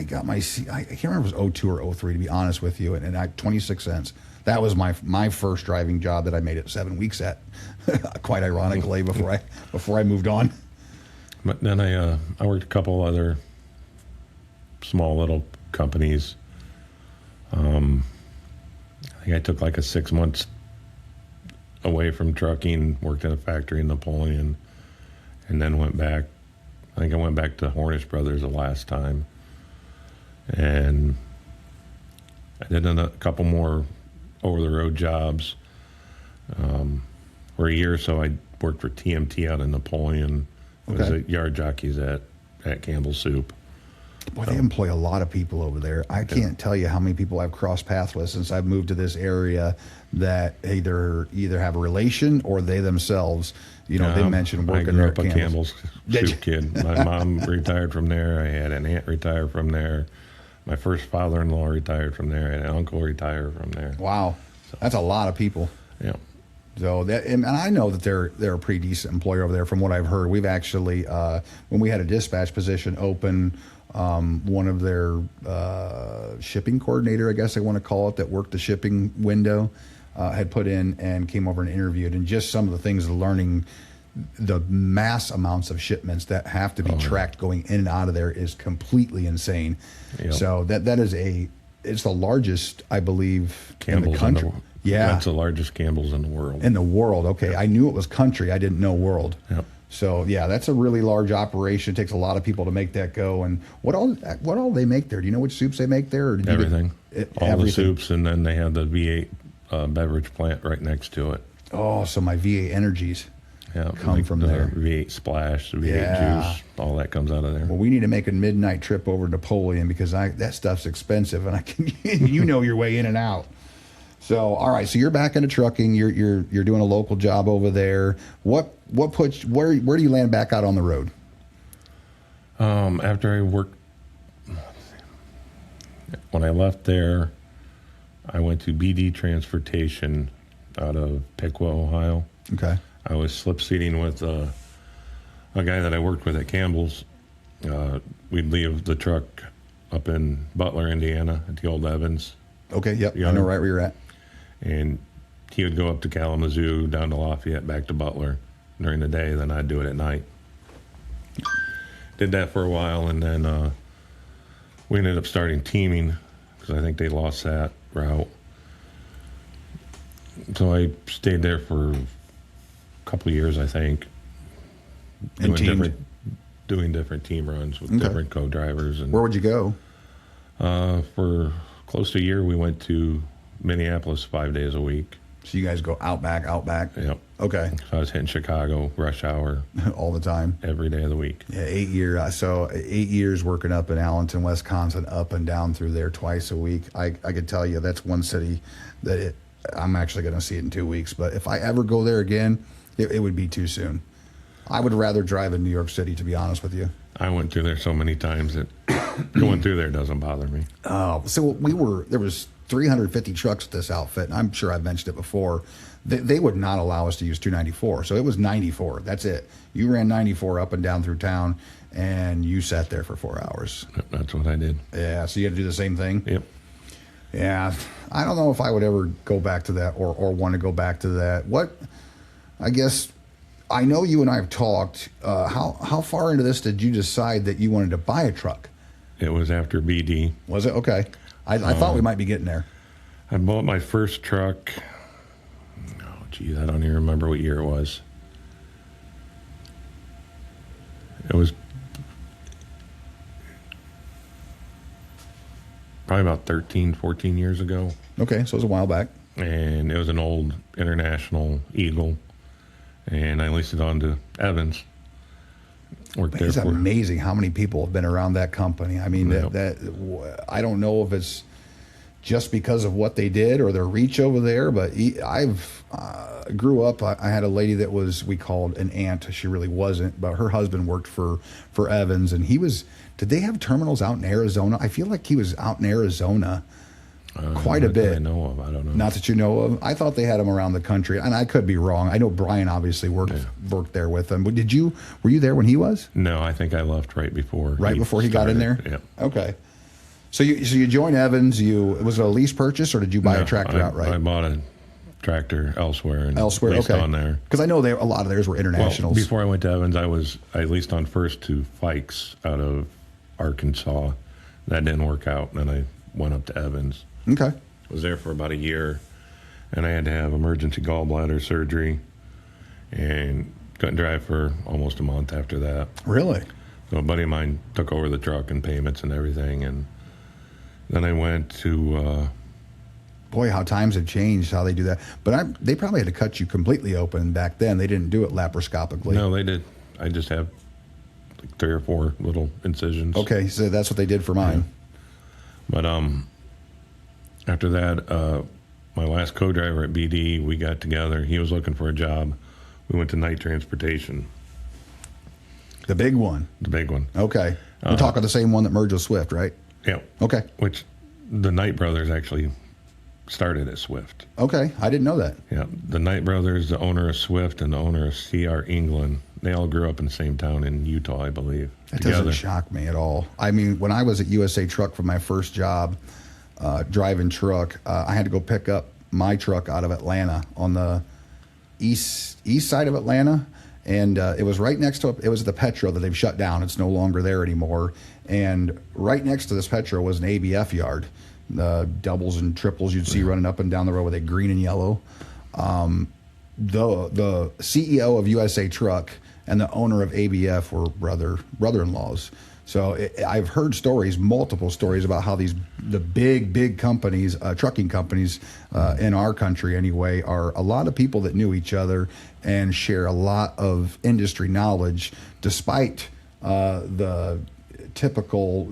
got my I can't remember if it was 02 or 03, to be honest with you, and I 26 cents. That was my first driving job that I made it 7 weeks at, quite ironically, before I moved on. But then I worked a couple other small little companies. I think I took like a 6 months away from trucking, worked in a factory in Napoleon, and then went back. I think I went back to Hornish Brothers the last time. And I did a couple more over-the-road jobs. For a year or so, I worked for TMT out in Napoleon. I was at yard jockeys at Campbell's Soup. Boy, they employ a lot of people over there. I can't tell you how many people I've crossed paths with since I've moved to this area that either have a relation or they themselves, they mentioned working there at Campbell's Soup kid. My mom retired from there. I had an aunt retire from there. My first father-in-law retired from there, and an uncle retired from there. Wow, that's a lot of people. Yeah. So and I know that they're a pretty decent employer over there, from what I've heard. We've actually, when we had a dispatch position open, one of their shipping coordinator, I guess they want to call it, that worked the shipping window, had put in and came over and interviewed, and just some of the things, learning the mass amounts of shipments that have to be tracked going in and out of there is completely insane. Yep. So that is it's the largest, I believe, Campbell's in the country. That's the largest Campbell's in the world. In the world, okay. Yep. I knew it was country. I didn't know world. Yep. So yeah, that's a really large operation. It takes a lot of people to make that go. And what all they make there? Do you know which soups they make there? Or everything. All the soups, and then they have the V8 beverage plant right next to it. Oh, so my V8 Energies. Yeah, come from there. V8 Splash, V8 Juice, all that comes out of there. Well, we need to make a midnight trip over to Napoleon, because that stuff's expensive, and your way in and out. So, all right, so you're back into trucking. You're doing a local job over there. Where do you land back out on the road? After I worked, When I left there, I went to BD Transportation out of Piqua, Ohio. Okay. I was slip seating with a guy that I worked with at Campbell's. We'd leave the truck up in Butler, Indiana, at the old Evans. Okay, yep. Yeah. I know right where you're at. And he would go up to Kalamazoo, down to Lafayette, back to Butler during the day. Then I'd do it at night. Did that for a while, and then we ended up starting teaming because I think they lost that route. So I stayed there for a couple of years, I think, And teamed. doing different team runs with Okay. different co-drivers. And Where would you go? for close to a year, we went to Minneapolis 5 days a week. So you guys go out back. Yep. Okay. So I was hitting Chicago rush hour All the time. every day of the week. Yeah, 8 years. So 8 years working up in Allenton, Wisconsin, up and down through there twice a week. I could tell you that's one city that I'm actually going to see it in 2 weeks. But if I ever go there again, it would be too soon. I would rather drive in New York City, to be honest with you. I went through there so many times that going through there doesn't bother me. Oh, so there was 350 trucks at this outfit, and I'm sure I've mentioned it before. They would not allow us to use 294, so it was 94. That's it. You ran 94 up and down through town, and you sat there for 4 hours. That's what I did. Yeah, so you had to do the same thing? Yep. Yeah, I don't know if I would ever go back to that or want to go back to that. I guess, I know you and I have talked. How far into this did you decide that you wanted to buy a truck? It was after BD. Was it? Okay. I thought we might be getting there. I bought my first truck. Oh, geez, I don't even remember what year it was. It was probably about 13, 14 years ago. Okay, so it was a while back. And it was an old International Eagle. And I leased it on to Evans. Worked there It's for amazing how many people have been around that company. I mean, Yep. I don't know if it's just because of what they did or their reach over there, but I've grew up. I had a lady that we called an aunt. She really wasn't, but her husband worked for Evans, and he was. Did they have terminals out in Arizona? I feel like he was out in Arizona quite a not that bit. I know of. I don't know. Not that you know of. I thought they had them around the country, and I could be wrong. I know Brian obviously worked there with them. But were you there when he was? No, I think I left right before. Right before he got in there? Yep. Okay. So you joined Evans. Was it a lease purchase or did you buy a tractor outright? I bought a tractor elsewhere and Elsewhere, leased okay. on there. Because I know a lot of theirs were Well, internationals. before I went to Evans, I leased on first to Fikes out of Arkansas. That didn't work out, and then I went up to Evans. Okay. Was there for about a year, and I had to have emergency gallbladder surgery, and couldn't drive for almost a month after that. Really? So a buddy of mine took over the truck and payments and everything, and then I went to. Boy, how times have changed, how they do that. But they probably had to cut you completely open back then. They didn't do it laparoscopically. No, they did. I just have like 3 or 4 little incisions. Okay, so that's what they did for mine. But after that, my last co-driver at BD, we got together. He was looking for a job. We went to night transportation, The big one. the big one. Okay. We're talking the same one that merged with Swift, right? Yeah. Okay. Which the Knight brothers actually started at Swift. Okay. I didn't know that. Yeah. The Knight brothers, the owner of Swift and the owner of CR England, they all grew up in the same town in Utah, I believe. That doesn't shock me at all. I mean, when I was at USA Truck for my first job, driving truck, I had to go pick up my truck out of Atlanta on the east side of Atlanta, and it was right next to it was the Petro that they've shut down. It's no longer there anymore. And right next to this Petro was an ABF yard, the doubles and triples you'd see running up and down the road with a green and yellow. The CEO of USA Truck and the owner of ABF were brother-in-laws. So I've heard multiple stories about how the big companies, trucking companies in our country anyway, are a lot of people that knew each other and share a lot of industry knowledge, despite the typical,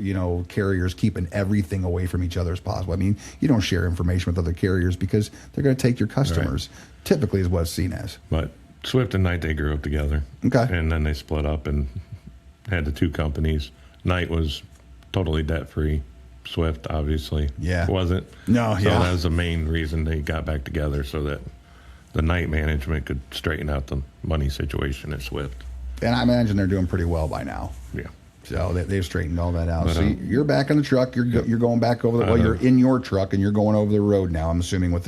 carriers keeping everything away from each other as possible. I mean, you don't share information with other carriers because they're going to take your customers. Right. Typically is what it's seen as. But Swift and Knight, they grew up together. Okay. And then they split up and had the 2 companies. Knight was totally debt-free, Swift, obviously. Yeah. Wasn't. No, so yeah. that was the main reason they got back together, so that the night management could straighten out the money situation at Swift. And I imagine they're doing pretty well by now. Yeah. So they've straightened all that out. But, So you're back in the truck. You're going back over the. Well, you're in your truck and you're going over the road now. I'm assuming with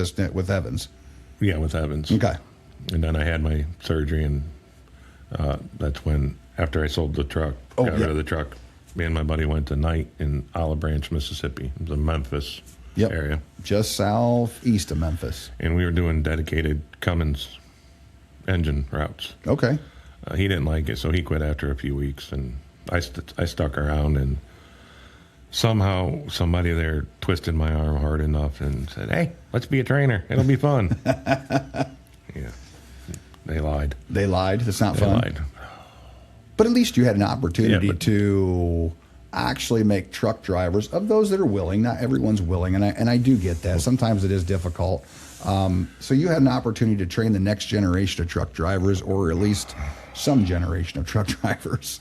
Evans. Yeah, with Evans. Okay. And then I had my surgery, and that's when, after I sold the truck, got rid of the truck, me and my buddy went to night in Olive Branch, Mississippi, the Memphis area. Just southeast of Memphis. And we were doing dedicated Cummins engine routes. Okay. He didn't like it, so he quit after a few weeks, and I stuck around, and somehow somebody there twisted my arm hard enough and said, "Hey, let's be a trainer. It'll be fun." Yeah. They lied. They lied. It's not They fun. lied. But at least you had an opportunity to actually make truck drivers, of those that are willing. Not everyone's willing, and I do get that. Sometimes it is difficult. So you had an opportunity to train the next generation of truck drivers, or at least some generation of truck drivers.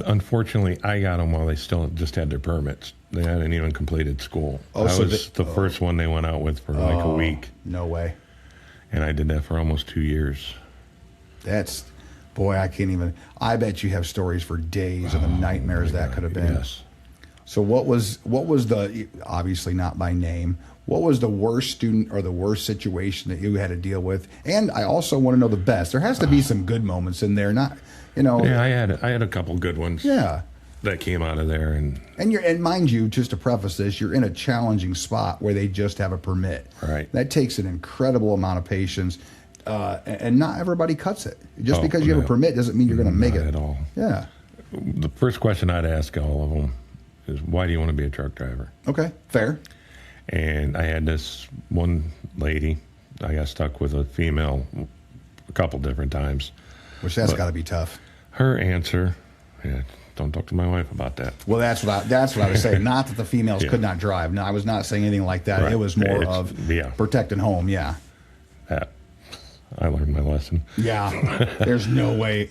Unfortunately, I got them while they still just had their permits. They hadn't even completed school. I was the first one they went out with for like a week. No way. And I did that for almost 2 years. Boy, I can't even. I bet you have stories for days of the nightmares that could have been. Yes. So what was the, obviously not by name, what was the worst student or the worst situation that you had to deal with? And I also want to know the best. There has to be some good moments in there, not, Yeah, I had a couple good ones. Yeah. That came out of there, And mind you, just to preface this, you're in a challenging spot where they just have a permit. Right. That takes an incredible amount of patience, and not everybody cuts it. Just because you have a permit doesn't mean you're going to make it at all. Yeah. The first question I'd ask all of them is, "Why do you want to be a truck driver?" Okay, fair. And I had this one lady. I got stuck with a female a couple different times. Which that's got to be tough. Her answer, don't talk to my wife about that. Well, that's what I was saying. Not that the females could not drive. No, I was not saying anything like that. Right. It was more of protecting home. Yeah. I learned my lesson. Yeah. There's no way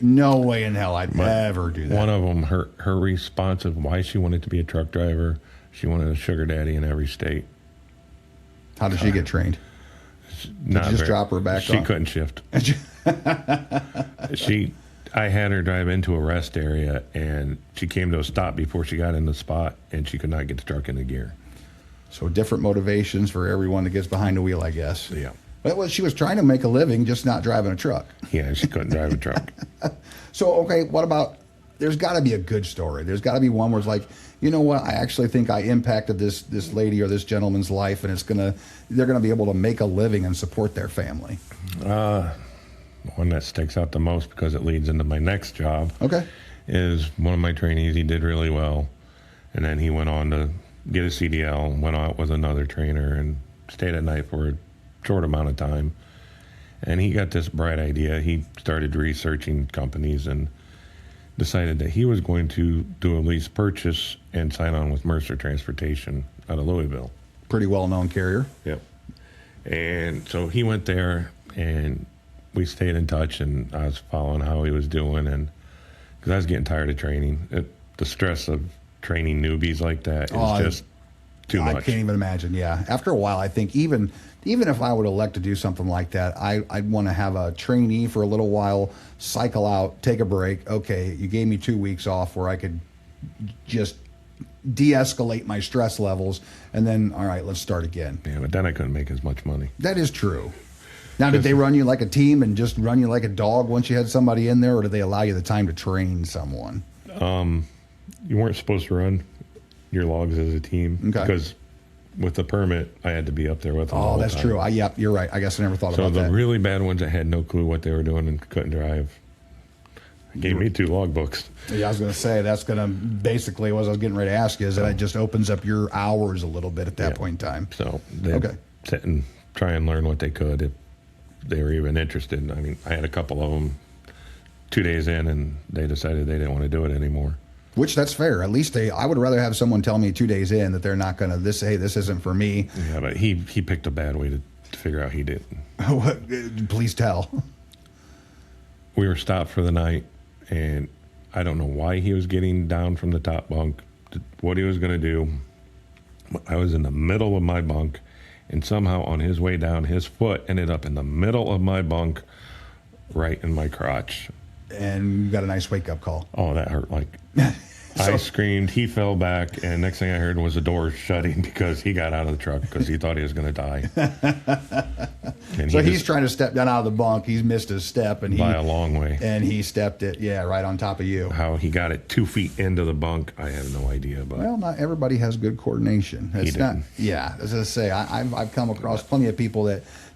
in hell I'd ever do that. One of them, her response of why she wanted to be a truck driver, she wanted a sugar daddy in every state. How did she get trained? Did you just drop her back She off? couldn't shift. I had her drive into a rest area, and she came to a stop before she got in the spot, and she could not get the truck into gear. So different motivations for everyone that gets behind the wheel, I guess. Yeah. Well, she was trying to make a living, just not driving a truck. Yeah, she couldn't drive a truck. So, okay, what about, there's got to be a good story. There's got to be one where it's like, you know what, I actually think I impacted this lady or this gentleman's life, and they're going to be able to make a living and support their family. One that sticks out the most because it leads into my next job. Okay. Is one of my trainees. He did really well, and then he went on to get a CDL, went out with another trainer, and stayed at night for a short amount of time. And he got this bright idea. He started researching companies and decided that he was going to do a lease purchase and sign on with Mercer Transportation out of Louisville. Pretty well-known carrier. Yep. And so he went there, and we stayed in touch, and I was following how he was doing, and because I was getting tired of training. The stress of training newbies like that is just too much. I can't even imagine. Yeah, after a while, I think even if I would elect to do something like that, I'd want to have a trainee for a little while, cycle out, take a break. Okay, you gave me 2 weeks off where I could just de-escalate my stress levels, and then all right, let's start again. Yeah, but then I couldn't make as much money. That is true. Now, did they run you like a team and just run you like a dog once you had somebody in there, or did they allow you the time to train someone? You weren't supposed to run your logs as a team because with the permit, I had to be up there with them. Oh, that's true. Yep, you're right. I guess I never thought about that. So the really bad ones that had no clue what they were doing and couldn't drive gave me 2 logbooks. Yeah, I was going to say that's going to basically what I was getting ready to ask you is that it just opens up your hours a little bit at that point in time. So they'd sit and try and learn what they could if they were even interested. I mean, I had a couple of them 2 days in, and they decided they didn't want to do it anymore. Which that's fair. At least I would rather have someone tell me 2 days in that they're not going to this isn't for me. Yeah, but he picked a bad way to figure out he didn't. Please tell. We were stopped for the night, and I don't know why he was getting down from the top bunk, what he was going to do. I was in the middle of my bunk, and somehow on his way down, his foot ended up in the middle of my bunk, right in my crotch. And you got a nice wake-up call. Oh, that hurt. Like, I screamed, he fell back, and next thing I heard was the door shutting because he got out of the truck because he thought he was going to die. And so he's trying to step down out of the bunk. He's missed his step, and by a long way. And he stepped it, right on top of you. How he got it 2 feet into the bunk, I have no idea. But well, not everybody has good coordination. It's not. Yeah, as I say, I've come across plenty of people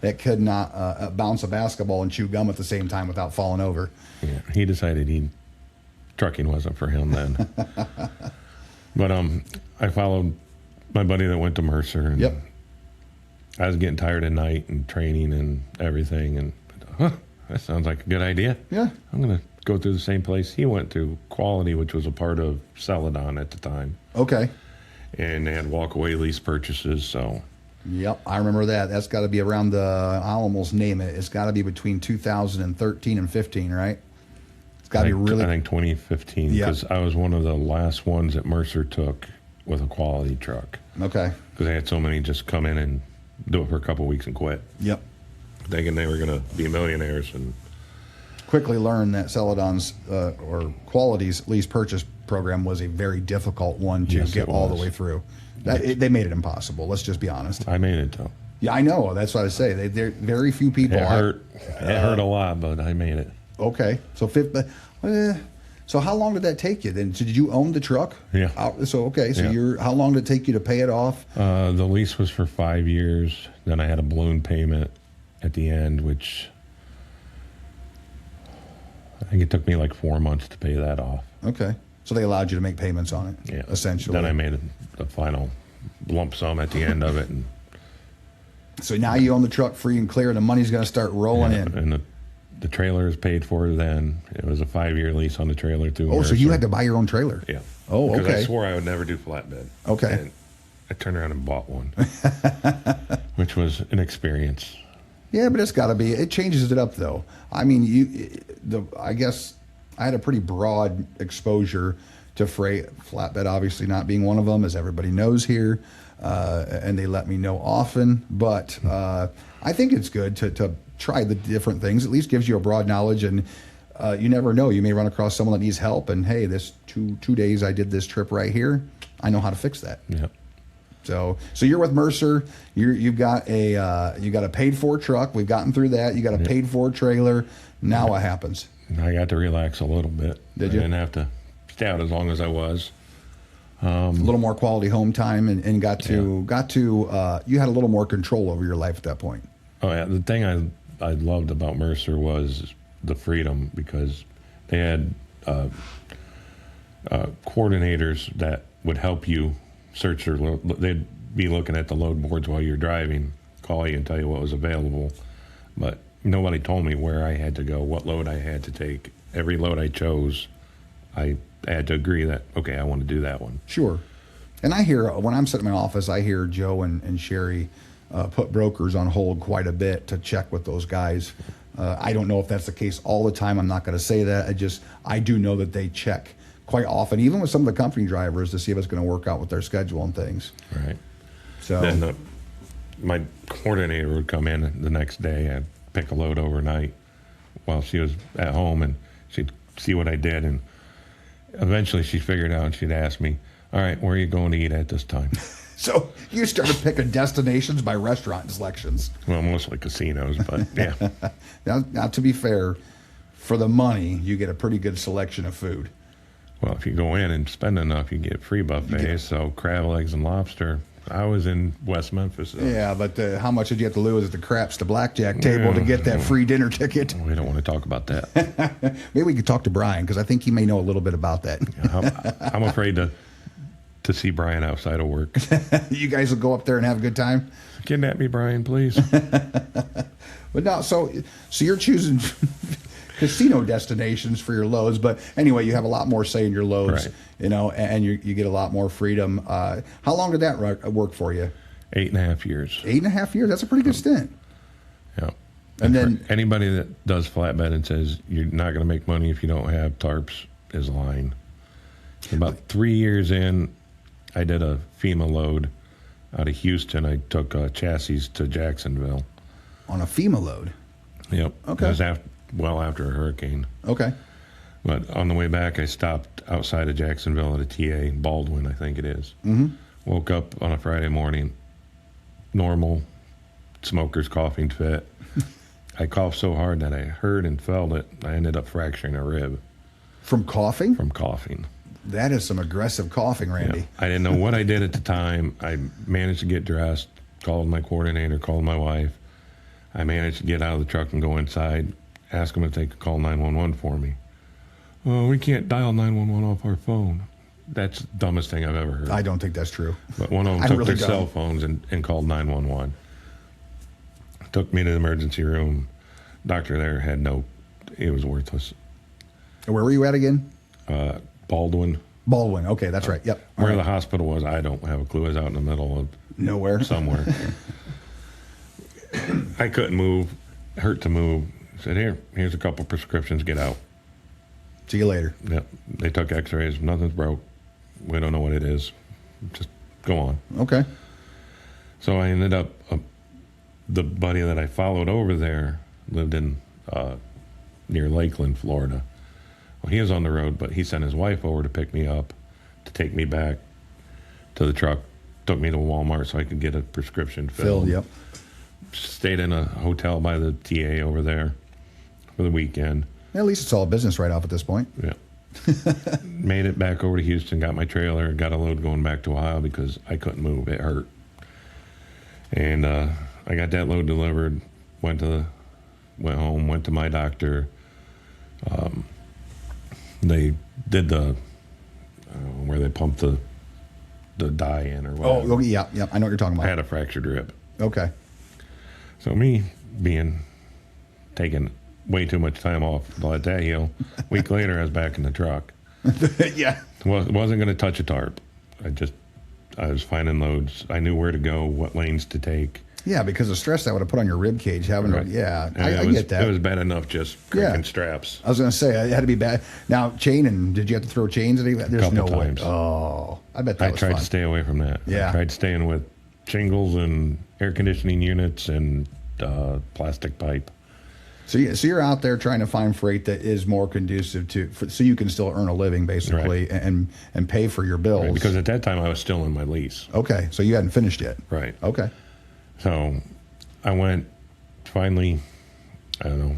that could not bounce a basketball and chew gum at the same time without falling over. Yeah, he decided trucking wasn't for him then. But I followed my buddy that went to Mercer. And yep. I was getting tired at night and training and everything, and that sounds like a good idea. Yeah. I'm going to go through the same place he went to, Quality, which was a part of Celadon at the time. Okay. And they had walk-away lease purchases, so... Yep, I remember that. That's got to be around I'll almost name it. It's got to be between 2013 and 15, right? It's got to be really... I think 2015, because I was one of the last ones that Mercer took with a Quality truck. Okay. Because they had so many just come in and do it for a couple of weeks and quit. Yep. Thinking they were going to be millionaires. And quickly learned that Celadon's or Quality's lease purchase program was a very difficult one to get all the way through. They made it impossible. Let's just be honest. I made it, though. Yeah, I know. That's what I say. There very few people. It hurt. It hurt a lot, but I made it. Okay. So how long did that take you then? So did you own the truck? Yeah. So how long did it take you to pay it off? The lease was for 5 years. Then I had a balloon payment at the end, which I think it took me like 4 months to pay that off. Okay. So they allowed you to make payments on it. Yeah. Essentially. Then I made the final lump sum at the end of it. And so now you own the truck free and clear, and the money's going to start rolling in. And the trailer is paid for then. It was a 5-year lease on the trailer too. Oh, so you had to buy your own trailer? Yeah. Oh, okay. Because I swore I would never do flatbed. Okay. And I turned around and bought one, which was an experience. Yeah, but it's got to be. It changes it up, though. I mean, I guess I had a pretty broad exposure to freight. Flatbed, obviously, not being one of them, as everybody knows here, and they let me know often. But I think it's good to try the different things. At least gives you a broad knowledge, and you never know. You may run across someone that needs help, and hey, this two days I did this trip right here. I know how to fix that. Yeah. So you're with Mercer. You've got a paid for truck. We've gotten through that. You got a paid for trailer. Now what happens? I got to relax a little bit. Did you? I didn't have to stay out as long as I was. A little more quality home time, and you had a little more control over your life at that point. Oh yeah, the thing I loved about Mercer was the freedom, because they had coordinators that would help you search your load. They'd be looking at the load boards while you're driving, call you and tell you what was available. But nobody told me where I had to go, what load I had to take. Every load I chose, I had to agree that, okay, I want to do that one. Sure. And I hear, when I'm sitting in my office, I hear Joe and Sherry put brokers on hold quite a bit to check with those guys. I don't know if that's the case all the time. I'm not going to say that. I do know that they check quite often, even with some of the company drivers, to see if it's going to work out with their schedule and things. Right. So then my coordinator would come in the next day. I'd pick a load overnight while she was at home, and she'd see what I did. And eventually she figured out, and she'd ask me, all right, where are you going to eat at this time? So you started picking destinations by restaurant selections. Well, mostly casinos, but yeah. Now, to be fair, for the money, you get a pretty good selection of food. Well, if you go in and spend enough, you get free buffets. So crab legs and lobster. I was in West Memphis. Yeah, but how much did you have to lose at the craps to blackjack table to get that free dinner ticket? We don't want to talk about that. Maybe we could talk to Brian, because I think he may know a little bit about that. I'm afraid to see Brian outside of work. You guys will go up there and have a good time? Kidnap me, Brian, please. But no, so you're choosing casino destinations for your loads, but anyway, you have a lot more say in your loads, right. And you get a lot more freedom. How long did that work for you? 8.5 years. 8.5 years? That's a pretty good stint. Yeah. And then anybody that does flatbed and says you're not going to make money if you don't have tarps is lying. About 3 years in, I did a FEMA load out of Houston, I took chassis to Jacksonville. On a FEMA load. Yep. Okay. It was well after a hurricane. Okay. But on the way back, I stopped outside of Jacksonville at a TA, Baldwin, I think it is. Mm-hmm. Woke up on a Friday morning, normal, smoker's coughing fit. I coughed so hard that I heard and felt it. I ended up fracturing a rib. From coughing? From coughing. That is some aggressive coughing, Randy. Yeah. I didn't know what I did at the time. I managed to get dressed, called my coordinator, called my wife. I managed to get out of the truck and go inside, ask them if they could call 911 for me. Oh, we can't dial 911 off our phone. That's the dumbest thing I've ever heard. I don't think that's true. But one of them I took really their cell phones and called 911. Took me to the emergency room. Doctor there had it was worthless. Where were you at again? Baldwin. Baldwin. Okay, that's right. Yep. Where the hospital was, I don't have a clue. It was out in the middle of nowhere. Somewhere. I couldn't move. Hurt to move. Said, here's a couple prescriptions. Get out. See you later. Yep. They took x-rays. Nothing's broke. We don't know what it is. Just go on. Okay. So I ended up, the buddy that I followed over there lived in near Lakeland, Florida. Well, he was on the road, but he sent his wife over to pick me up, to take me back to the truck. Took me to Walmart so I could get a prescription filled. Yep. Stayed in a hotel by the TA over there for the weekend. At least it's all business right off at this point. Yeah. Made it back over to Houston, got my trailer, got a load going back to Ohio because I couldn't move. It hurt. And I got that load delivered, went home, went to my doctor. They did where they pumped the dye in or whatever. Oh, yeah. I know what you're talking about. I had a fractured rib. Okay. So me taking way too much time off to let that heal. A week later, I was back in the truck. Yeah. Wasn't going to touch a tarp. I was finding loads. I knew where to go, what lanes to take. Yeah, because the stress that would have put on your rib cage having Right. to, yeah, And I get that. It was bad enough just cranking straps. I was going to say, it had to be bad. Now, did you have to throw chains? There's no Couple way. times. Oh, I bet that I was tried fun. to stay away from that. Yeah. I tried staying with shingles and air conditioning units and plastic pipe. So you're out there trying to find freight that is more conducive so you can still earn a living, basically, Right. and pay for your bills. Right, because at that time, I was still in my lease. Okay, so you hadn't finished yet. Right. Okay. So I went, finally, I don't know,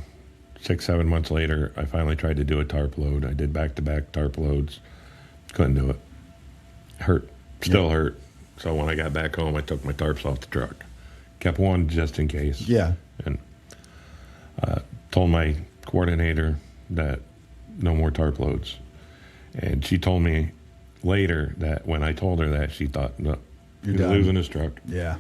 6-7 months later, I finally tried to do a tarp load. I did back-to-back tarp loads. Couldn't do it. Hurt. Still hurt. So when I got back home, I took my tarps off the truck. Kept one just in case. Yeah. And told my coordinator that no more tarp loads. And she told me later that when I told her that, she thought, no, he's done. losing his truck. Yeah.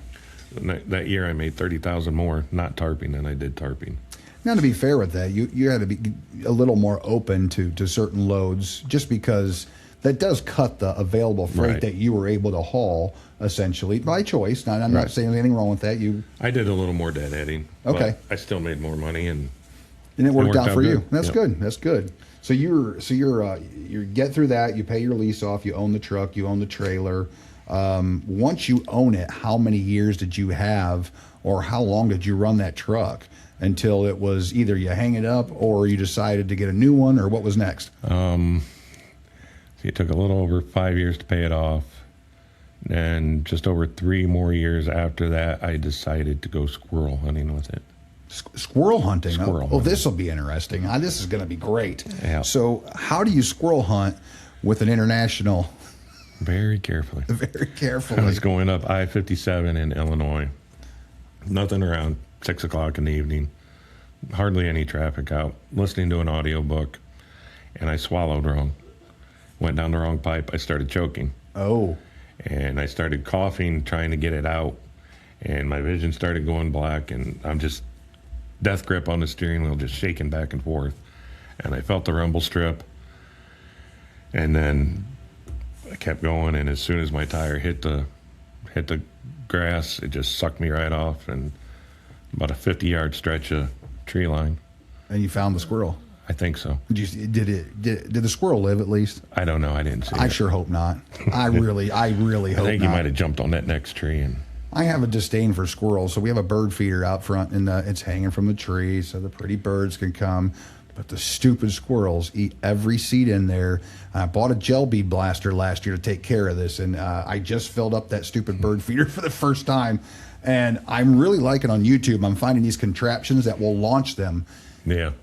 And that year I made $30,000 more not tarping than I did tarping. Now, to be fair with that, you had to be a little more open to certain loads, just because that does cut the available freight Right. that you were able to haul, essentially, by choice. Now, I'm not Right. saying there's anything wrong with that. I did a little more deadheading. Okay. But I still made more money and it worked out for you. good. That's Yep. good. That's good. So you get through that. You pay your lease off. You own the truck. You own the trailer. Once you own it, how many years did you have, or how long did you run that truck until it was either you hang it up or you decided to get a new one, or what was next? it took a little over 5 years to pay it off. And just over 3 more years after that, I decided to go squirrel hunting with it. Squirrel hunting. Squirrel Oh, hunting. this will be interesting. This is going to be great. Yeah. So, how do you squirrel hunt with an international? Very carefully. Very I carefully. was going up I-57 in Illinois. Nothing around 6 o'clock in the evening. Hardly any traffic out. Listening to an audiobook, and I swallowed wrong. Went down the wrong pipe. I started choking. Oh. And I started coughing, trying to get it out. And my vision started going black, and I'm just death grip on the steering wheel, just shaking back and forth. And I felt the rumble strip. And then I kept going, and as soon as my tire hit the grass, it just sucked me right off, and about a 50-yard stretch of tree line. And you found the squirrel. I think so. Did the squirrel live at least? I don't know. I didn't see it. I sure hope not. I really hope I think not. he might have jumped on that next tree. And I have a disdain for squirrels, so we have a bird feeder out front, and it's hanging from the tree so the pretty birds can come. But the stupid squirrels eat every seed in there. I bought a gel bead blaster last year to take care of this, and I just filled up that stupid bird feeder for the first time. And I'm really liking on YouTube, I'm finding these contraptions that will launch them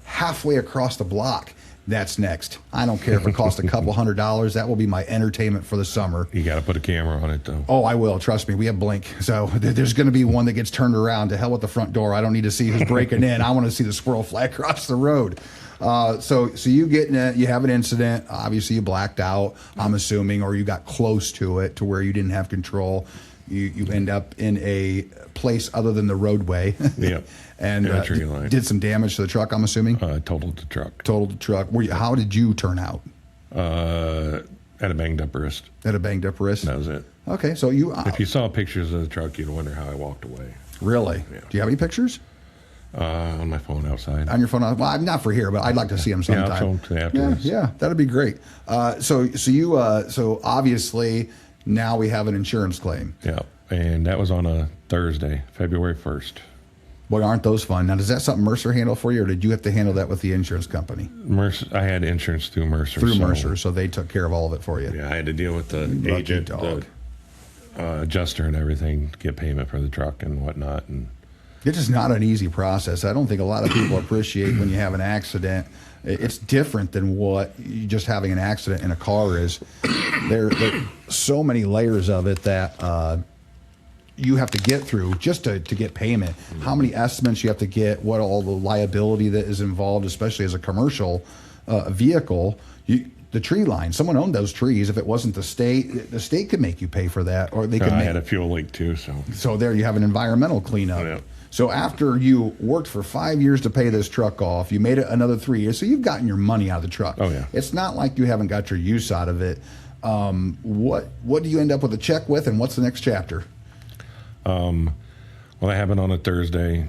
halfway across the block. That's next. I don't care if it costs a couple $100. That will be my entertainment for the summer. You got to put a camera on it, though. Oh, I will. Trust me. We have Blink. So there's going to be one that gets turned around. To hell with the front door. I don't need to see who's breaking in. I want to see the squirrel fly across the road. So you get in it, you have an incident. Obviously, you blacked out, I'm assuming, or you got close to it to where you didn't have control. You end up in a place other than the roadway. Yeah. And did some damage to the truck, I'm assuming? Totaled the truck. Totaled the truck. How did you turn out? Had a banged up wrist. Had a banged up wrist? That was it. Okay, so you... if you saw pictures of the truck, you'd wonder how I walked away. Really? Yeah. Do you have any pictures? On my phone outside. On your phone? Well, not for here, but I'd like to see them sometime. Yeah, I'll show them to you after this. Yeah, that'd be great. So obviously now we have an insurance claim. Yeah, and that was on a Thursday, February 1st. Boy, aren't those fun? Now, does that something Mercer handle for you, or did you have to handle that with the insurance company? Mercer, I had insurance through Mercer. Mercer, so they took care of all of it for you. Yeah, I had to deal with the agent, the adjuster, and everything to get payment for the truck and whatnot. And it's just not an easy process. I don't think a lot of people appreciate when you have an accident. It's different than what just having an accident in a car is. There are so many layers of it that you have to get through just to get payment. How many estimates you have to get, what all the liability that is involved, especially as a commercial vehicle. The tree line, someone owned those trees. If it wasn't the state could make you pay for that, or they could. I had a fuel leak too, so there you have an environmental cleanup. Yeah. So after you worked for 5 years to pay this truck off, you made it another 3 years. So you've gotten your money out of the truck. Oh yeah. It's not like you haven't got your use out of it. What do you end up with a check with, and what's the next chapter? Well, that happened on a Thursday.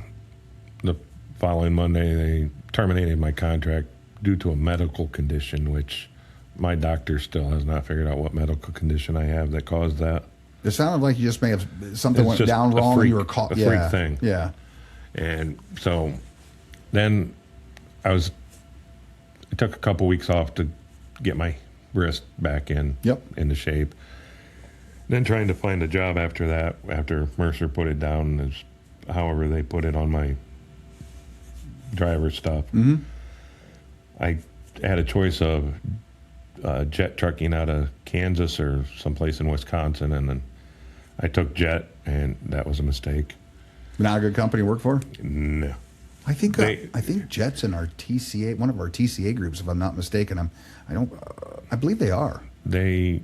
The following Monday, they terminated my contract due to a medical condition, which my doctor still has not figured out what medical condition I have that caused that. It sounded like you just may have something It's went just down a wrong. freak- You were caught. a freak thing. Yeah. And so then it took a couple weeks off to get my wrist back into shape. Then trying to find a job after that, after Mercer put it down, however they put it on my driver stuff. Mm-hmm. I had a choice of jet trucking out of Kansas or someplace in Wisconsin, and then I took jet, and that was a mistake. Not a good company to work for? No. I think Jet's in our TCA, one of our TCA groups, if I'm not mistaken. I believe they are. They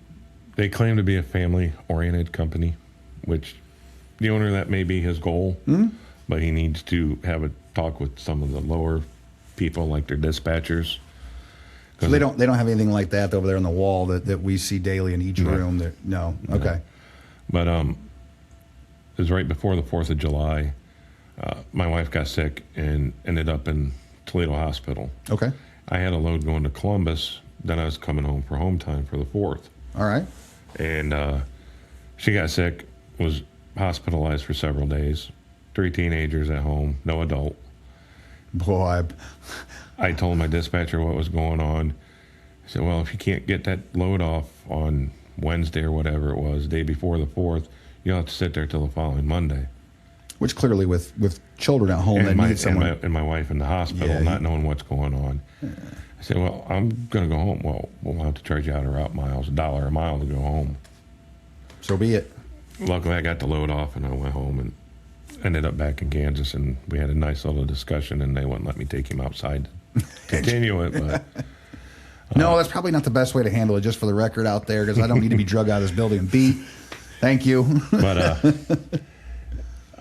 claim to be a family-oriented company, which the owner, that may be his goal, but he needs to have a talk with some of the lower people, like their dispatchers. So they don't have anything like that over there on the wall that we see daily in each room. No. Okay. But it was right before the 4th of July. My wife got sick and ended up in Toledo Hospital. Okay. I had a load going to Columbus. Then I was coming home for home time for the 4th. All right. And she got sick, was hospitalized for several days. 3 teenagers at home, no adult. Boy, I told my dispatcher what was going on. I said, well, if you can't get that load off on Wednesday or whatever it was, day before the 4th, you'll have to sit there till the following Monday. Which clearly with children at home that need someone. And my wife in the hospital, not knowing what's going on. Yeah. I said, well, I'm going to go home. Well, we'll have to charge you out of route miles, $1 a mile to go home. So be it. Luckily, I got the load off, and I went home and ended up back in Kansas, and we had a nice little discussion, and they wouldn't let me take him outside to continue it. But no, that's probably not the best way to handle it, just for the record out there, because I don't need to be drug out of this building and beat. Thank you. But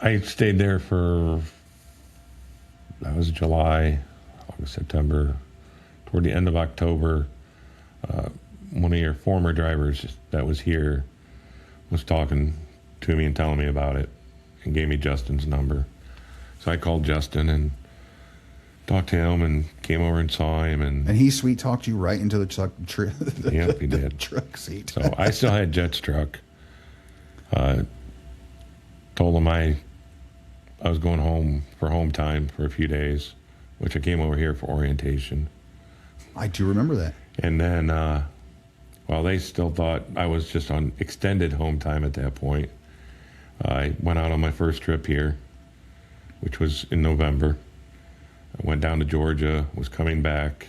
I stayed there that was July, August, September. Toward the end of October, one of your former drivers that was here was talking to me and telling me about it, and gave me Justin's number. So I called Justin, and talked to him and came over and saw him. And he sweet talked you right into the truck. Yep, he did. Truck seat. So I still had Jet's truck. Told him I was going home for home time for a few days, which I came over here for orientation. I do remember that. And then, while they still thought I was just on extended home time at that point, I went out on my first trip here, which was in November. I went down to Georgia, was coming back.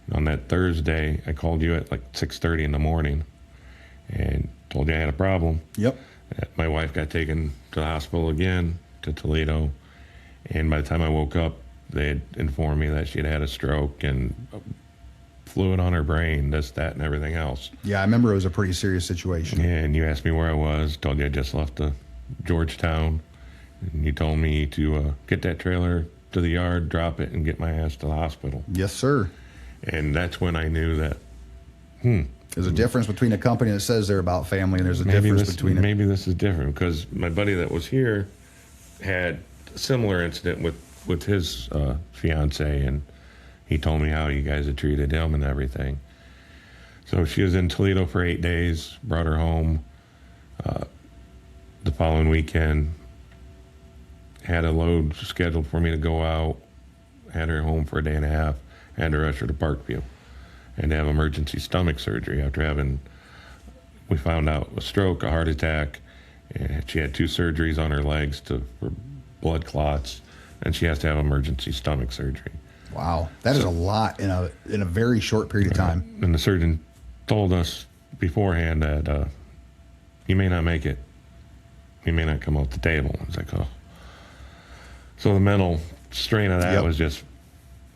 And on that Thursday, I called you at like 6:30 in the morning and told you I had a problem. Yep. My wife got taken to the hospital again, to Toledo. And by the time I woke up, they had informed me that she had had a stroke and fluid on her brain, this, that, and everything else. Yeah, I remember it was a pretty serious situation. And you asked me where I was, told you I just left Georgetown. And you told me to get that trailer to the yard, drop it, and get my ass to the hospital. Yes, sir. And that's when I knew that, There's a difference between a company that says they're about family, and there's a difference between maybe this is different, because my buddy that was here had a similar incident with his fiance, and he told me how you guys had treated him and everything. So she was in Toledo for 8 days, brought her home the following weekend, had a load scheduled for me to go out, had her home for a day and a half, had her usher to Parkview, and to have emergency stomach surgery after we found out a stroke, a heart attack, and she had 2 surgeries on her legs for blood clots, and she has to have emergency stomach surgery. Wow, that is a lot in a very short period of time. And the surgeon told us beforehand that you may not make it. You may not come off the table. I was like, oh. So the mental strain of that was just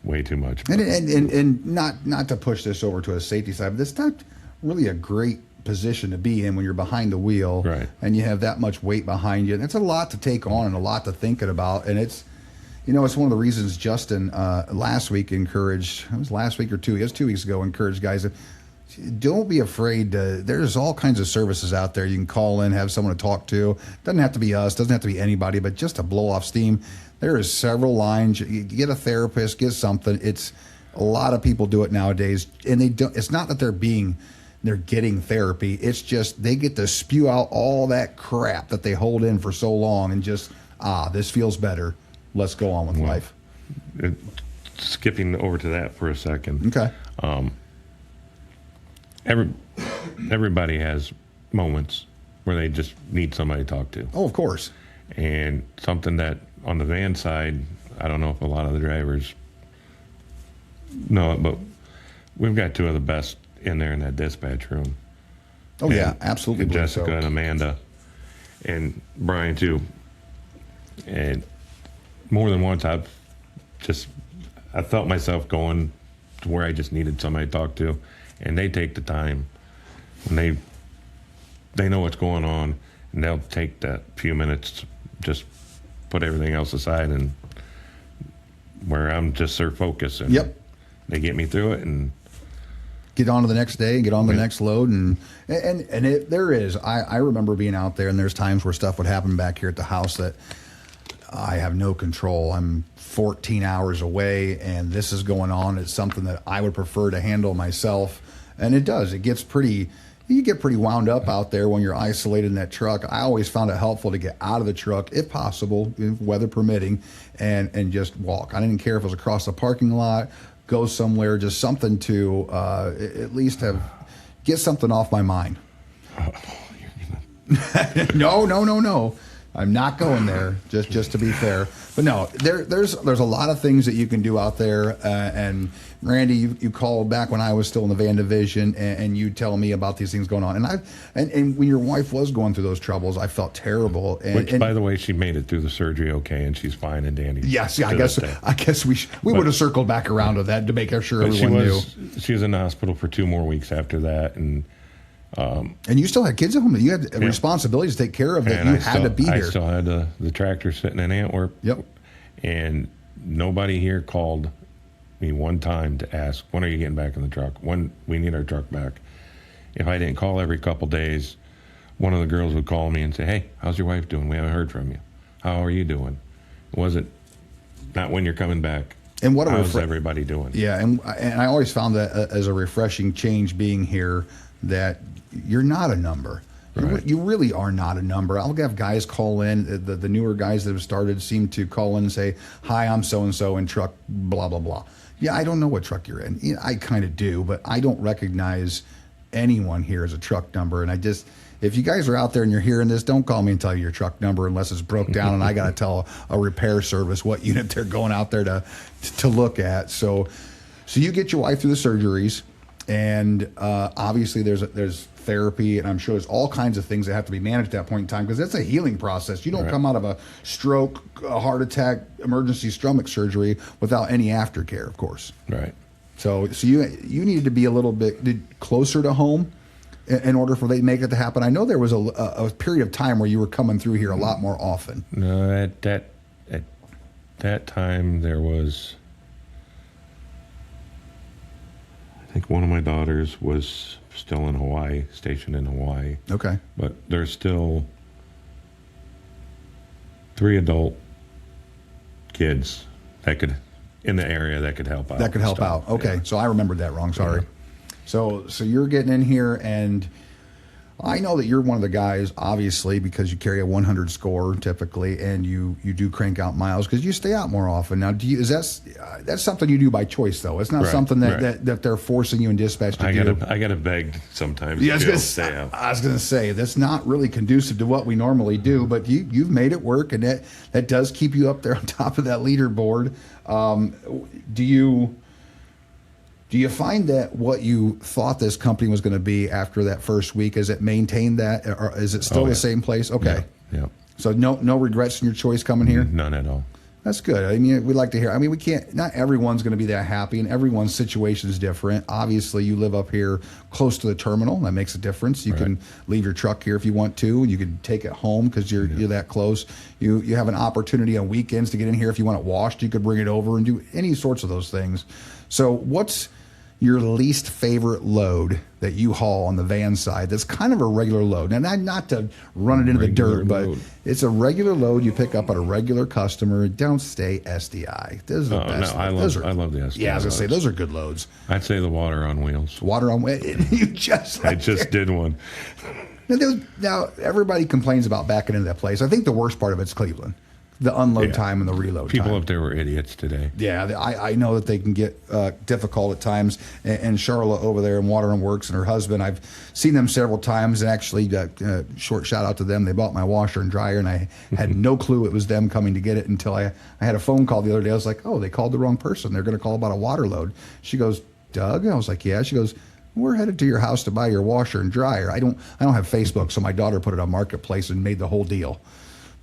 way too much. And not to push this over to a safety side, but it's not really a great position to be in when you're behind the wheel, right? And you have that much weight behind you. That's a lot to take on and a lot to think about. And it's, it's one of the reasons Justin last week encouraged. It was last week or 2. It was 2 weeks ago. Encouraged guys to don't be afraid. There's all kinds of services out there. You can call in, have someone to talk to. Doesn't have to be us. Doesn't have to be anybody. But just to blow off steam. There is several lines. You get a therapist, get something. It's a lot of people do it nowadays, and they don't. It's not that they're getting therapy. It's just they get to spew out all that crap that they hold in for so long, and just this feels better. Let's go on with life. Skipping over to that for a second. Okay. Everybody has moments where they just need somebody to talk to. Oh, of course. And something that on the van side, I don't know if a lot of the drivers know it, but we've got 2 of the best in there in that dispatch room. Oh, yeah, absolutely. And Jessica and Amanda and Brian, too. And more than once, I felt myself going to where I just needed somebody to talk to. And they take the time. And they know what's going on. And they'll take that few minutes to just put everything else aside, and where I'm just their focus. And they get me through it and get on to the next day, get on the next load. And there is, I remember being out there, and there's times where stuff would happen back here at the house that I have no control. I'm 14 hours away, and this is going on. It's something that I would prefer to handle myself. And it does. It gets you get pretty wound up out there when you're isolated in that truck. I always found it helpful to get out of the truck, if possible, weather permitting, and just walk. I didn't care if it was across the parking lot, go somewhere, just something to at least get something off my mind. No. I'm not going there, just to be fair. But no, there's a lot of things that you can do out there. And Randy, you called back when I was still in the van division, and you tell me about these things going on. And when your wife was going through those troubles, I felt terrible. And by the way, she made it through the surgery okay, and she's fine and dandy. Yes, I guess we would have circled back around to that to make sure everyone knew. She was in the hospital for 2 more weeks after that, and you still had kids at home that you had responsibilities to take care of, that you had to be here. I still had the tractor sitting in Antwerp. Yep. And nobody here called me one time to ask, when are you getting back in the truck? When we need our truck back. If I didn't call every couple days, one of the girls would call me and say, hey, how's your wife doing? We haven't heard from you. How are you doing? Was it not when you're coming back? And what a how's everybody doing? Yeah, and I always found that as a refreshing change being here, that you're not a number. Right. You really are not a number. I'll have guys call in. The newer guys that have started seem to call in and say, "Hi, I'm so and so in truck blah blah blah." Yeah, I don't know what truck you're in. I kind of do, but I don't recognize anyone here as a truck number. And if you guys are out there and you're hearing this, don't call me and tell you your truck number unless it's broke down and I got to tell a repair service what unit they're going out there to look at. So you get your wife through the surgeries, and obviously there's therapy, and I'm sure there's all kinds of things that have to be managed at that point in time, because that's a healing process. You don't Right. come out of a stroke, a heart attack, emergency stomach surgery without any aftercare, of course. Right. So you needed to be a little bit closer to home in order for they to make it to happen. I know there was a period of time where you were coming through here a lot more often. No, at that time there was, I think one of my daughters was still in Hawaii, stationed in Hawaii. Okay. But there's still 3 adult kids in the area that could help out. That could help out. Okay. Yeah. So I remembered that wrong. Sorry. So you're getting in here, and I know that you're one of the guys, obviously, because you carry a 100 score typically, and you do crank out miles because you stay out more often. Now, that's something you do by choice, though. It's not Right, something right. that they're forcing you in dispatch to do. I gotta beg sometimes. Yeah, to be able to stay out. I was going to say that's not really conducive to what we normally do, but you've made it work, and that does keep you up there on top of that leaderboard. Do you find that what you thought this company was going to be after that first week, has it maintained that, or is it still Oh, yeah. the same place? Okay. Yeah. So no regrets in your choice coming here? None at all. That's good. I mean, we'd like to hear. I mean, not everyone's going to be that happy, and everyone's situation is different. Obviously, you live up here close to the terminal. That makes a difference. You can leave your truck here if you want to, and you can take it home because you're that close. You have an opportunity on weekends to get in here. If you want it washed, you could bring it over and do any sorts of those things. So what's your least favorite load that you haul on the van side that's kind of a regular load? Now, not to run it into the dirt, but it's a regular load you pick up at a regular customer. Don't stay SDI. Those are the best. No, I love the SDI. Yeah, I was going to say, those are good loads. I'd say the water on wheels. Water on you just I just did one. Now, everybody complains about backing into that place. I think the worst part of it's Cleveland. The unload time and the reload People time. up there were idiots today. Yeah, I know that they can get difficult at times. And Charlotte over there in Water and Works and her husband, I've seen them several times. And actually, short shout out to them. They bought my washer and dryer, and I had no clue it was them coming to get it until I had a phone call the other day. I was like, oh, they called the wrong person. They're going to call about a water load. She goes, Doug? I was like, yeah. She goes, we're headed to your house to buy your washer and dryer. I don't have Facebook, so my daughter put it on Marketplace and made the whole deal.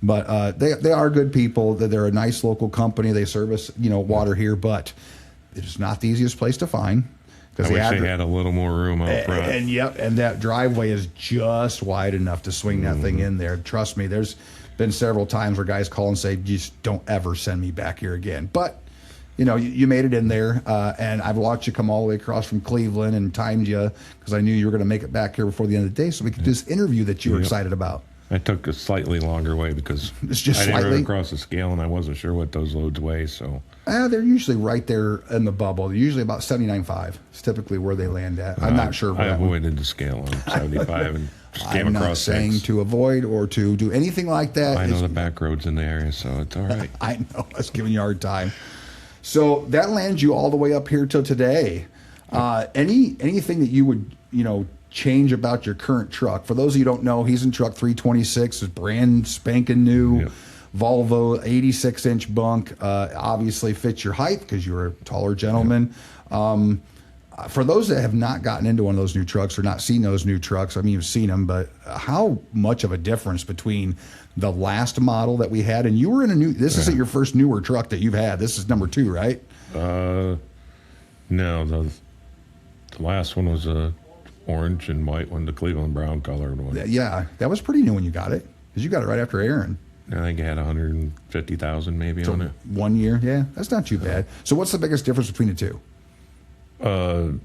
But they are good people. They're a nice local company. They service water here, but it's not the easiest place to find. I wish they had a little more room out front. And that driveway is just wide enough to swing that thing in there. Trust me, there's been several times where guys call and say, just don't ever send me back here again. But you made it in there, and I've watched you come all the way across from Cleveland and timed you because I knew you were going to make it back here before the end of the day, so we could do this interview that you were excited about. I took a slightly longer way because It's just I didn't slightly? run across the scale and I wasn't sure what those loads weigh. So They're usually right there in the bubble. They're usually about 79.5. It's typically where they land at. I'm not sure. I avoided the scale on 75 and just came I'm not across saying six. to avoid or to do anything like that. I know the back roads in the area, so it's all right. I know. I was giving you a hard time. So that lands you all the way up here till today. Anything that you would, change about your current truck? For those of you who don't know, he's in truck 326. It's brand spanking new. Yep. Volvo 86-inch bunk. Obviously fits your height because you're a taller gentleman. For those that have not gotten into one of those new trucks or not seen those new trucks, I mean, you've seen them, but how much of a difference between the last model that we had, and you were in this isn't your first newer truck that you've had. This is number 2, right? No, the last one was a orange and white one, the Cleveland brown colored one. Yeah, that was pretty new when you got it because you got it right after Aaron. I think it had 150,000 maybe on it. 1 year, yeah, that's not too bad. So what's the biggest difference between the two? The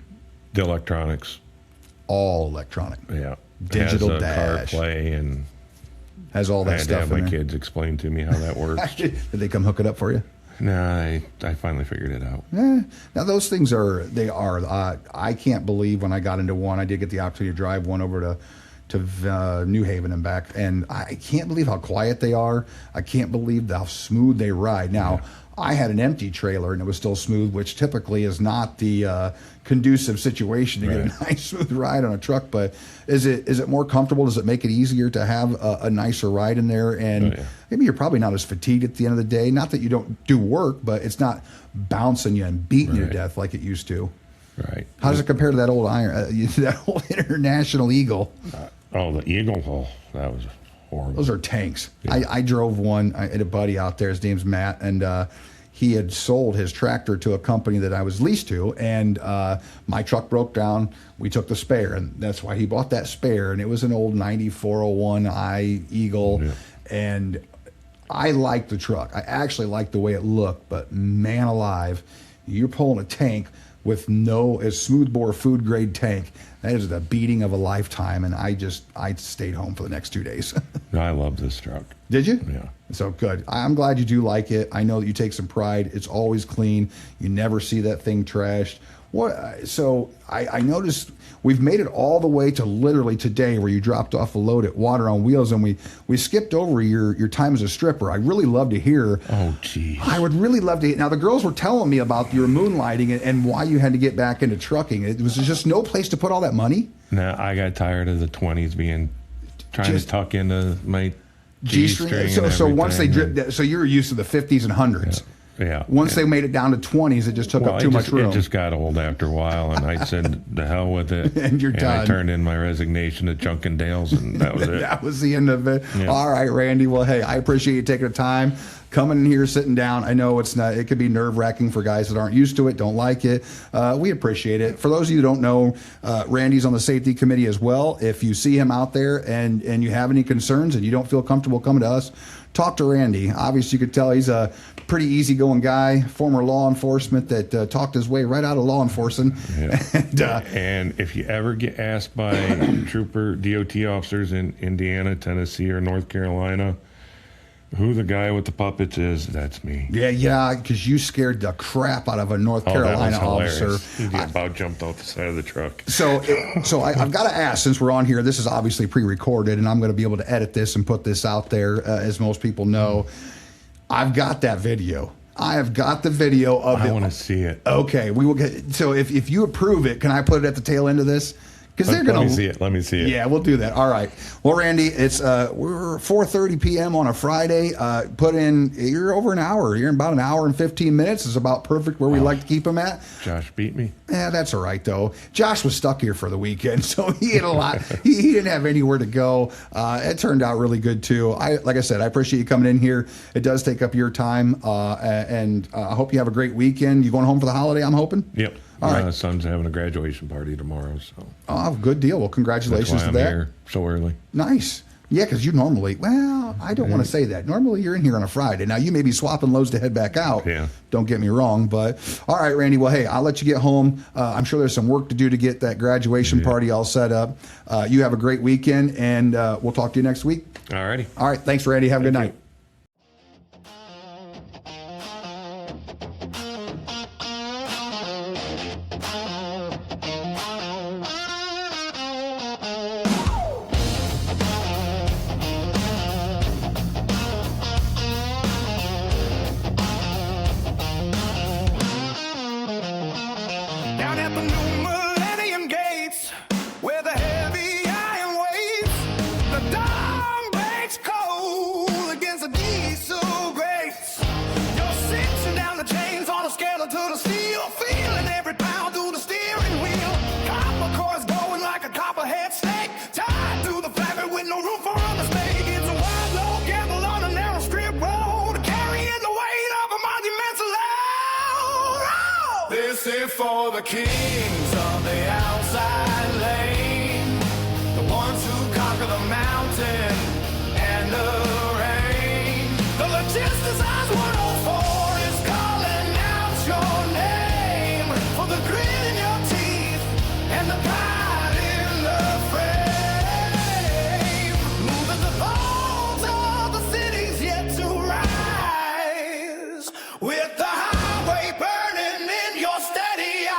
electronics. All electronic. Yeah. Digital it has dash. CarPlay and Has all I that had to stuff have in my there. kids explain to me how that works. Did they come hook it up for you? No, I finally figured it out. Now those things they are. I can't believe when I got into one, I did get the opportunity to drive one over to New Haven and back, and I can't believe how quiet they are. I can't believe how smooth they ride. Now, I had an empty trailer and it was still smooth, which typically is not the conducive situation to get a nice smooth ride on a truck. But is it more comfortable? Does it make it easier to have a nicer ride in there? And maybe you're probably not as fatigued at the end of the day. Not that you don't do work, but it's not bouncing you and beating you to death like it used to. Right. How does it compare to that old that old International Eagle? The Eagle, that was horrible. Those are tanks. I drove one. I had a buddy out there. His name's Matt, and he had sold his tractor to a company that I was leased to, and my truck broke down. We took the spare, and that's why he bought that spare, and it was an old 9401i Eagle, and I liked the truck. I actually liked the way it looked, but man alive, you're pulling a tank with a smoothbore food grade tank. That is the beating of a lifetime, and I stayed home for the next 2 days. I love this truck. Did you? Yeah. So good. I'm glad you do like it. I know that you take some pride. It's always clean. You never see that thing trashed. So I noticed we've made it all the way to literally today, where you dropped off a load at Water on Wheels, and we skipped over your time as a stripper. I really love to hear. Oh, geez. I would really love to hear. Now, the girls were telling me about your moonlighting and why you had to get back into trucking. It was just no place to put all that money. No, I got tired of the 20s trying to tuck into my G-string. So once they dripped, so you're used to the 50s and 100s. Yeah. Once they made it down to 20s, it just took up too much room. It just got old after a while, and I said, the hell with it. And you're done. I turned in my resignation to Junk and Dale's, and that was it. That was the end of it. Yeah. All right, Randy. Well, hey, I appreciate you taking the time, coming in here, sitting down. I know it could be nerve-wracking for guys that aren't used to it, don't like it. We appreciate it. For those of you who don't know, Randy's on the safety committee as well. If you see him out there and you have any concerns and you don't feel comfortable coming to us, talk to Randy. Obviously, you could tell he's a pretty easygoing guy, former law enforcement that talked his way right out of law enforcement. Yeah. And if you ever get asked by trooper DOT officers in Indiana, Tennessee, or North Carolina who the guy with the puppets is, that's me. Yeah, because you scared the crap out of a North Carolina officer. He about jumped off the side of the truck. So I've got to ask, since we're on here, this is obviously pre-recorded, and I'm going to be able to edit this and put this out there, as most people know. I've got that video. I have got the video of it. I want to see it. Okay, we will get. So if you approve it, can I put it at the tail end of this? Because they're going to let me see it. Let me see it. Yeah, we'll do that. All right. Well, Randy, it's we're 4:30 p.m. on a Friday. You're over an hour. You're in about an hour and 15 minutes. Is about perfect where we like to keep them at. Josh beat me. Yeah, that's all right though. Josh was stuck here for the weekend, so he had a lot. he didn't have anywhere to go. It turned out really good too. Like I said, I appreciate you coming in here. It does take up your time, and I hope you have a great weekend. You going home for the holiday? I'm hoping. Yep. All right. My son's having a graduation party tomorrow, so. Oh, good deal. Well, congratulations That's why to I'm that. Here so early. Nice. Yeah, because you normally, I don't want to say that. Normally you're in here on a Friday. Now, you may be swapping loads to head back out. Yeah. Don't get me wrong. But, all right, Randy. Well, hey, I'll let you get home. I'm sure there's some work to do to get that graduation party all set up. You have a great weekend, and we'll talk to you next week. All righty. All right. Thanks, Randy. Have a good night. Down at the new Millennium Gates, where the heavy iron waits, the dawn breaks cold against the diesel grates. You're cinching down the chains on a scale to the steel, feeling every pound through the steering wheel. Copper cords going like a copperhead snake, tied to the flatbed with no room for a mistake. It's a wild, low gamble on a narrow strip road, carrying the weight of a monumental load. This is for the kings of the outside lane, the ones who conquer the mountain and the rain. The Logisticize 104 is calling out your name, for the grit in your teeth and the pride in the frame. Moving the bones of the cities yet to rise. with the highway burning in your steady eye.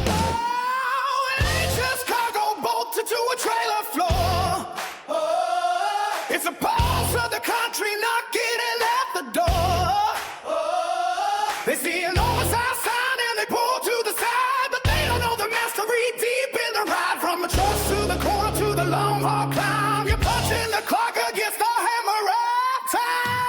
Oh, it ain't just cargo bolted to a trailer floor. Oh, it's a pulse of the country knocking in at the door. Oh, they see an oversized sign and they pull to the side, but they don't know the mystery deep in the ride. From the trucks to the corner to the long haul climb, you're punching the clock against the hammer of time.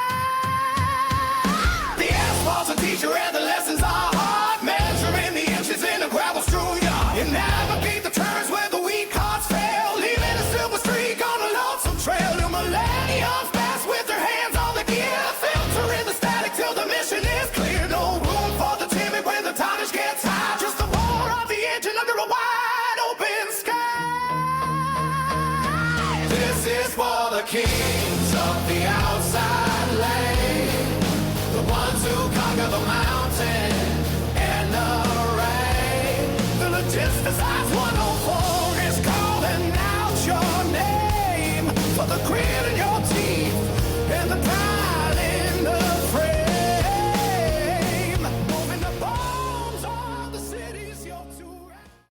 The asphalt's a teacher and the lessons are hard, measuring the inches in the gravel strewn yard. You navigate the turns where the weak hearts fail, leaving a silver streak on a lonesome trail. New millenniums pass with their hands on the gear, filtering the static till the mission is clear. No room for the timid when the tonnage gets high, just the roar of the engine under a wide open sky. This is for the kings of the outside lane, the ones who conquer the mountain and the rain. The Logisticize 104.